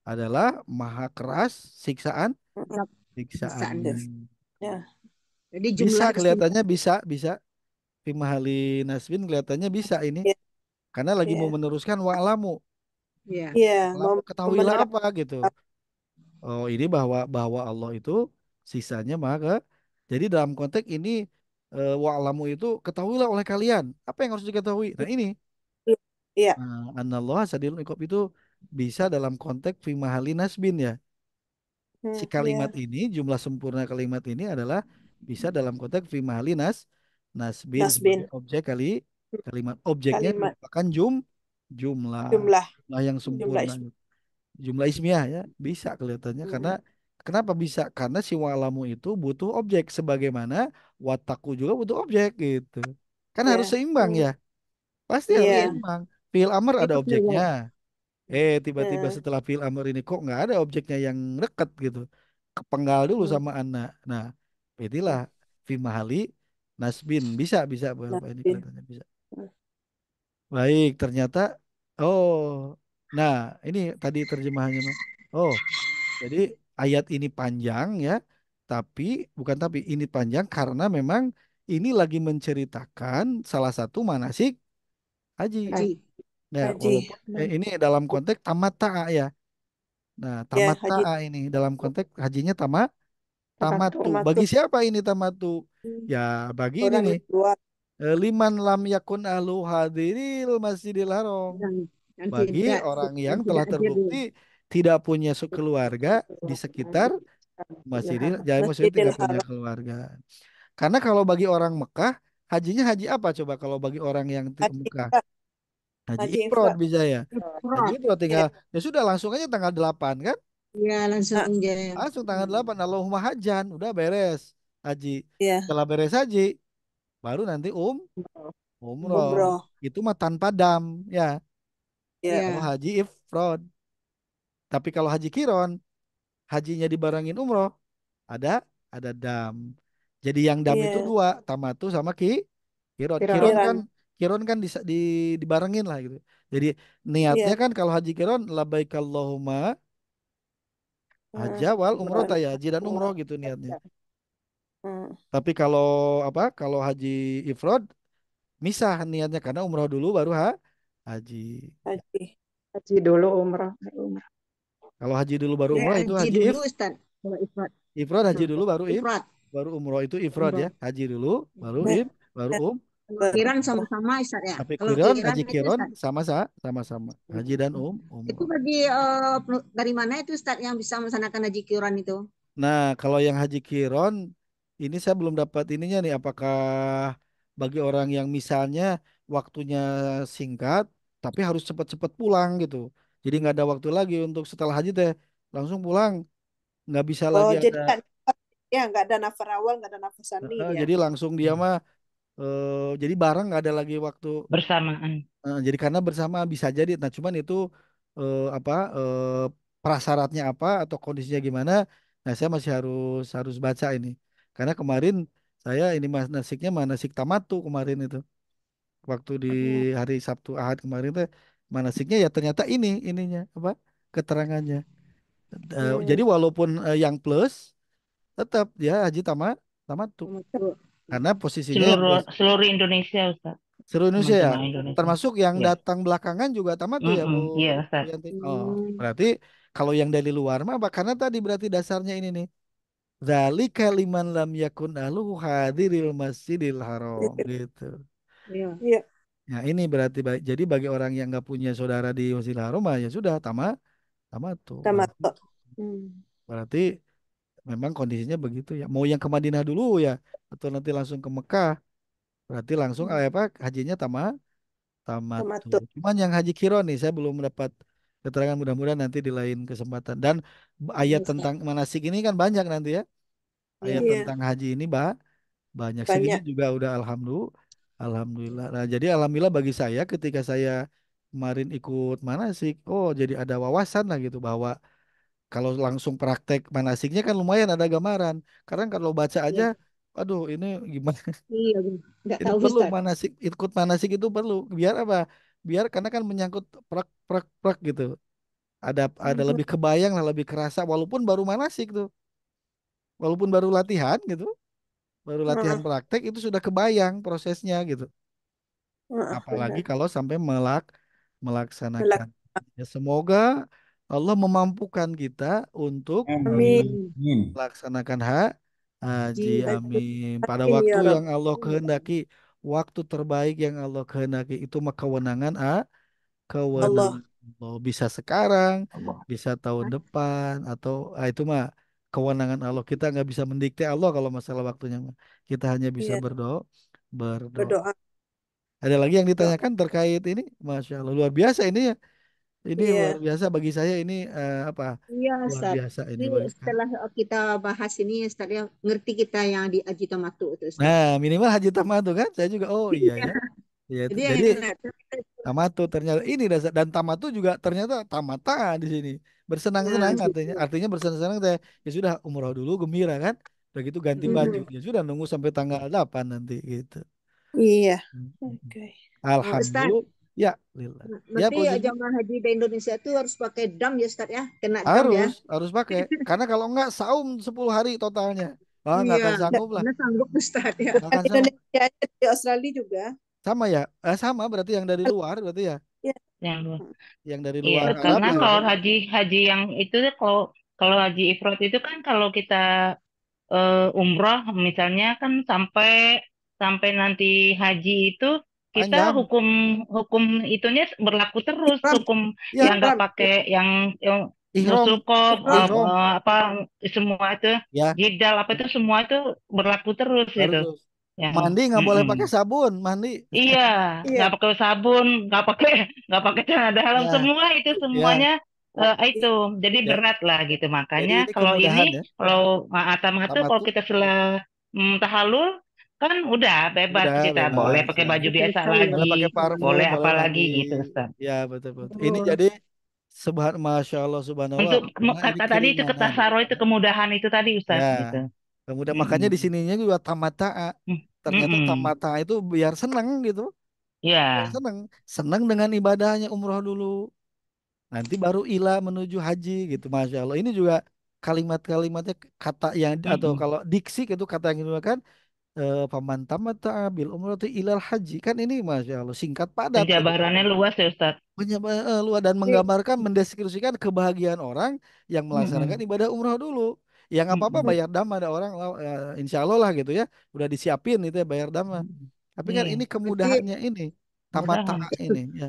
adalah maha keras siksaan Mm-mm. tetap siksaannya. bisanya. Yes. Ya, Jadi Bisa jumlah istimewa. kelihatannya bisa fi mahali nasbin kelihatannya bisa ini ya, karena lagi mau ya. meneruskan wa'lamu. Ya, Iya, Wa'lamu ketahuilah menerap. apa gitu. Oh, ini bahwa Allah itu sisanya maka jadi dalam konteks ini wa'lamu itu ketahuilah oleh kalian. Apa yang harus diketahui? Nah, ini Iya, iya. anallah sadilul iqab itu bisa dalam konteks fi mahali nasbin ya. Si kalimat Iya. ini jumlah sempurna kalimat ini adalah bisa dalam konteks fi mahali nasbin sebagai Nasbin. objek kalimat objeknya Kalimat merupakan jumlah jumlah. jumlah yang Jumlah sempurna ismi. jumlah ismiah ya bisa kelihatannya karena Mm-mm. kenapa bisa karena si wa'lamu itu butuh objek sebagaimana wataku juga butuh objek gitu kan harus Ya. seimbang ya pasti harus iya. Iya. seimbang fi'il amr ada Itu objeknya keyword. tiba-tiba Eh, setelah fi'il amr ini kok nggak ada objeknya yang deket gitu kepenggal dulu mm, sama anak nah inilah fi mahali nasbin bisa apa ini Nasbin. kelihatannya bisa Mm. baik ternyata oh nah ini tadi terjemahannya mah oh jadi ayat ini panjang ya, tapi bukan tapi ini panjang karena memang ini lagi menceritakan salah satu manasik haji. Haji. Nah, Haji. walaupun ini dalam konteks tamatta'a ya. Nah, Ya, haji. tamatta'a ini dalam konteks hajinya Tamattu. tamatu. Tamattu. Bagi siapa ini tamatu? Ya, bagi ini Orang nih. yang luar. Liman lam yakun ahlu hadiril masjidil haram. Yang Bagi tidak orang yang yang telah tidak hadir di terbukti tidak punya keluarga di sekitar Masjidil, jadi maksudnya Masjidil tidak punya Haram. keluarga. Karena kalau bagi orang Mekah, hajinya haji apa coba kalau bagi orang yang Haji Mekah? ifrat. Haji Haji ifrad ifrat. bisa ya. Haji ifrat. ifrad Ya. tinggal, ya sudah langsung aja tanggal 8 kan? Ya, langsung Ah, dia. Langsung tanggal 8 Allahumma hajjan, udah beres haji. ya. Setelah beres haji, baru nanti umroh. Umroh. Itu mah tanpa dam ya. Ya. Kalau Ya, haji ifrad. Tapi kalau haji kiron, hajinya dibarengin umroh, ada ada dam. Jadi yang dam itu Iya. dua, tamatu sama kiron. Kiron Kiran. kan Kiran. dibarengin lah gitu. Jadi niatnya Iya. kan kalau haji kiron labbaik Allahumma hajja wal umroh Umroh. ya haji dan umroh gitu niatnya. Hmm. Tapi kalau apa? Kalau haji ifrad misah niatnya karena umroh dulu baru haji. Haji. Haji dulu umrah. Baru umrah. Kalau haji dulu baru ya umroh itu haji haji dulu Ustaz. Kalau ifrat. ifrad haji Hmm. dulu Ifrat. baru umroh itu ifrad ya. Umroh. Haji dulu baru Nah, baru ya. Kalau Baru. kiran sama-sama Ustaz ya. Tapi Kalau kiron, kiran haji itu kiron Ustaz. sama-sama. Haji dan Itu umroh. bagi dari mana itu Ustaz yang bisa melaksanakan haji kiran itu? Nah, kalau yang haji kiron, ini saya belum dapat ininya nih. Apakah bagi orang yang misalnya waktunya singkat, tapi harus cepat-cepat pulang gitu. Jadi nggak ada waktu lagi untuk setelah haji teh langsung pulang. Nggak bisa Oh, lagi jadi ada. nggak ada nafar awal, nggak ada nafas sani dia. Jadi langsung dia mah. Jadi bareng nggak ada lagi waktu. Bersamaan. Jadi karena bersama bisa jadi. Nah, cuman itu apa prasyaratnya apa atau kondisinya gimana? Nah, saya masih harus harus baca ini. Karena kemarin saya ini mas nasiknya manasik tamatu kemarin itu. Waktu di Hmm. hari Sabtu Ahad kemarin teh manasiknya ya ternyata ininya apa keterangannya. Jadi Hmm. walaupun yang plus tetap dia haji tamatu Betul. karena posisinya yang Seluruh seluruh Indonesia, Ustaz. Seluruh Indonesia ya. Teman-teman Indonesia. Termasuk yang Iya. datang belakangan juga tamat tuh ya Bu Iya, Ustaz. Yanti. Oh, Hmm. berarti kalau yang dari luar mah apa? Karena tadi berarti dasarnya ini nih. Dzalika liman lam yakun ahluhu hadiril masjidil haram gitu. Iya. Iya, Nah, ini berarti jadi bagi orang yang nggak punya saudara di Masjidil Haram ya sudah tamat tamat tuh. tamat Berarti kok. Hmm. berarti memang kondisinya begitu ya. Mau yang ke Madinah dulu ya atau nanti langsung ke Mekah. Berarti langsung apa hajinya tamat tamat Tamat tuh. tuh. Cuman yang haji Kiron nih saya belum mendapat keterangan mudah-mudahan nanti di lain kesempatan. Dan Iya, ayat Ustaz. tentang manasik ini kan banyak nanti ya. Iya. Ayat Iya, tentang haji ini banyak segini banyak. juga udah alhamdulillah. Nah, jadi alhamdulillah bagi saya ketika saya kemarin ikut manasik, oh jadi ada wawasan lah gitu bahwa kalau langsung praktek manasiknya kan lumayan ada gambaran. Karena kalau baca aja, Iya. aduh ini gimana? Iya. Nggak Itu tahu perlu Ustaz. manasik, ikut manasik itu perlu. Biar apa? Biar karena kan menyangkut prak prak prak gitu. Ada Hmm. lebih kebayang lah, lebih kerasa walaupun baru manasik tuh. Walaupun baru latihan gitu, baru latihan Heeh, praktek itu sudah kebayang prosesnya gitu. heeh, Apalagi benar. kalau sampai melaksanakan. Melak- Ya, semoga Allah memampukan kita untuk Amin. Amin. melaksanakan haji. Ji. Amin. Pada Amin waktu ya Rob. yang Allah kehendaki, waktu terbaik yang Allah kehendaki itu mah kewenangan Allah. Allah. Bisa sekarang, bisa tahun depan, atau itu mah kewenangan Allah. Kita nggak bisa mendikte Allah kalau masalah waktunya mah. Kita hanya bisa Iya, berdoa. berdoa. Ada lagi yang Doa. ditanyakan terkait ini, Masya Allah luar biasa ini ya. Ini luar Iya, biasa bagi saya ini apa? Iya, Luar Ustaz. biasa ini Ini bagi. setelah kita bahas ini, Ustaz ya, ngerti kita yang di Aji Tamatu itu, Ustaz. Nah, minimal Haji Tamatu kan? Saya juga oh iya ya. Iya itu. Jadi Jadi yang nggak tahu Tamatu ternyata ini dasar dan Tamatu juga ternyata tamata di sini. nah, Bersenang-senang gitu. artinya bersenang-senang saya ya sudah umroh dulu gembira kan. Udah gitu ganti baju. Mhm. Ya sudah nunggu sampai tanggal 8 nanti gitu. iya. Mm-mm. Oke. Oh, Ustaz, Alhamdulillah. Ya, lillah. Ya, berarti posisi jamaah haji di Indonesia itu harus pakai dam ya, Ustaz ya? Kena dam ya? harus pakai. Karena kalau enggak saum 10 hari totalnya. Wah, nggak Iya, akan Dan sanggup lah. mana sanggup Ustaz ya? Nggak bukan akan sanggup. Indonesia aja, di Australia juga. Sama ya? Sama berarti yang dari luar berarti ya? Iya. Yang Yang dari iya, luar Berarti Arab karena ya kalau berarti. haji haji yang itu tuh kalau kalau haji ifrat itu kan kalau kita umroh misalnya kan sampai sampai nanti haji itu kita Panjang. hukum hukum itunya berlaku terus Ihram, hukum Ya, yang nggak ihram, pakai yang ihram, nusukop ihram. ihram. apa semua itu Ya, jidal apa itu semua itu berlaku terus gitu harus. yang Mandi nggak boleh mm-mm. pakai sabun, mandi. Iya, Iya, nggak pakai sabun, nggak pakai celana dalam, Ya, semua itu ya, semuanya itu jadi ya. berat lah gitu. Jadi Makanya ini kalau ini, kemudahan ya. kalau atama itu Tamat kalau tuh kita sudah tahallul kan udah bebas udah kita, boleh bebas pakai ya. baju biasa selesai ya. Boleh lagi, pakai parfum, boleh apa boleh lagi mandi. gitu, Ustaz. Ya, betul betul. Ini Oh, jadi Masya Allah Subhanallah Untuk karena ini kata tadi itu keringanan. ketasaro itu kemudahan itu tadi, Ya, Ustaz gitu. kemudian makanya di Mm-mm. sininya juga tamata. Ternyata Mm-mm. tamata itu biar seneng gitu. Biar Ya, seneng. Seneng dengan ibadahnya umroh dulu. Nanti baru ila menuju haji gitu. Masya Allah. Ini juga kalimat-kalimatnya kata yang atau mm-mm. kalau diksi itu kata yang digunakan faman tamatta bil umrati ilal haji. Kan ini Masya Allah singkat padat gitu. Penjabarannya luas ya, Ustaz. Luas dan ini, menggambarkan mendeskripsikan kebahagiaan orang yang melaksanakan Mm-mm. ibadah umroh dulu. Yang apa-apa Mm-mm. bayar dam ada orang insya Allah lah gitu ya. Udah disiapin itu ya bayar dam. Mm-mm. Tapi kan ini Iya, berarti kemudahannya ini tamata mudahan. ini ya.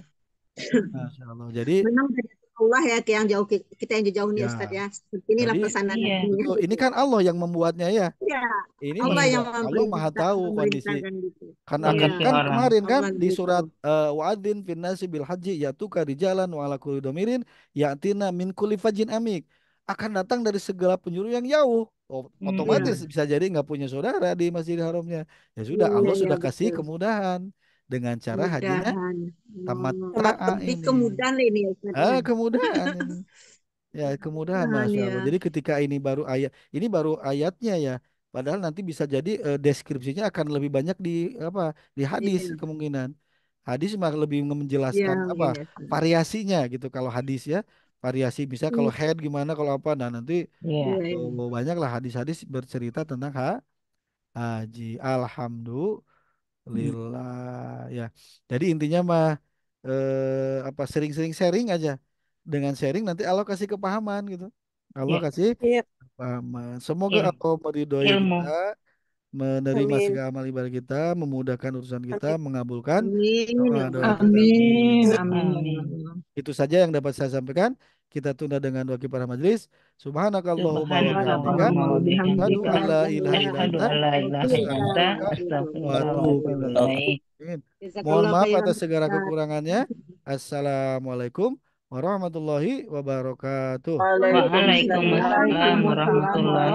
Masya Allah. Jadi memang dari Allah ya yang jauh kita yang jauh nih Ustaz ya, ya. Seperti inilah jadi pelaksanaan Iya. hajinya betul. Ini gitu. kan Allah yang membuatnya ya. Ya, Ini Allah masih Iya. yang Allah maha tahu kondisi. memerintahkan gitu. Kan akan Iya, Kondisi kan orang. kemarin kan Allah di gitu. surat wa'adzin fin nasi bil haji yatuka rijalan wa ala kulli domirin ya'tina min kulli fajin amik. Akan datang dari segala penjuru yang jauh. Otomatis Iya, Mm-mm. bisa jadi nggak punya saudara di Masjidil Haramnya. Ya sudah, iya, iya, Allah iya, sudah kasih betul. kemudahan dengan cara hajinya Mudahan. tamat Oh, Tamat tuh. ta'a lebih ini. kemudahan ini ya Ustaz ya. Kemudahan ini. Ya, kemudahan Mudahan Masya Allah. ya. Jadi ketika ini baru ayatnya ya. Padahal nanti bisa jadi deskripsinya akan lebih banyak di apa? Di hadis Iya, kemungkinan. Hadis mah lebih iya, menjelaskan apa? mungkin ya Ustaz. Variasinya gitu kalau hadis ya. Variasi bisa kalau Iya, head gimana kalau apa. Nah, nanti Iya. iya, iya. banyaklah hadis-hadis bercerita tentang haji. Alhamdulillah. lillah ya. Jadi intinya mah apa sering-sering sharing aja. Dengan sharing nanti Allah kasih kepahaman gitu. Allah Ya, kasih Iya, kepahaman. Semoga il- Allah meridhoi ilmu. kita, menerima amin. segala amal ibadah kita, memudahkan urusan kita, Amin. mengabulkan Amin ya doa-doa Allah. kita. Amin. Amin, Ya amin ya Amin. Allah. itu saja yang dapat saya sampaikan. Kita tunda dengan wakil para majelis. Subhanakallahumma wa bihamdika. Subhanakallahumma wa Asyhadu bihamdika. an la Subhanakallahumma ilaha illa Asyhadu anta. an la ilaha illa anta. Astaghfiruka wa Astaghfirullah wa atubu atubu ilaik. ilaik. Amin. Mohon Jazakallah maaf khairan atas segala Ustaz. kekurangannya. Assalamualaikum warahmatullahi wabarakatuh. Waalaikumsalam Waalaikumsalam warahmatullahi warahmatullahi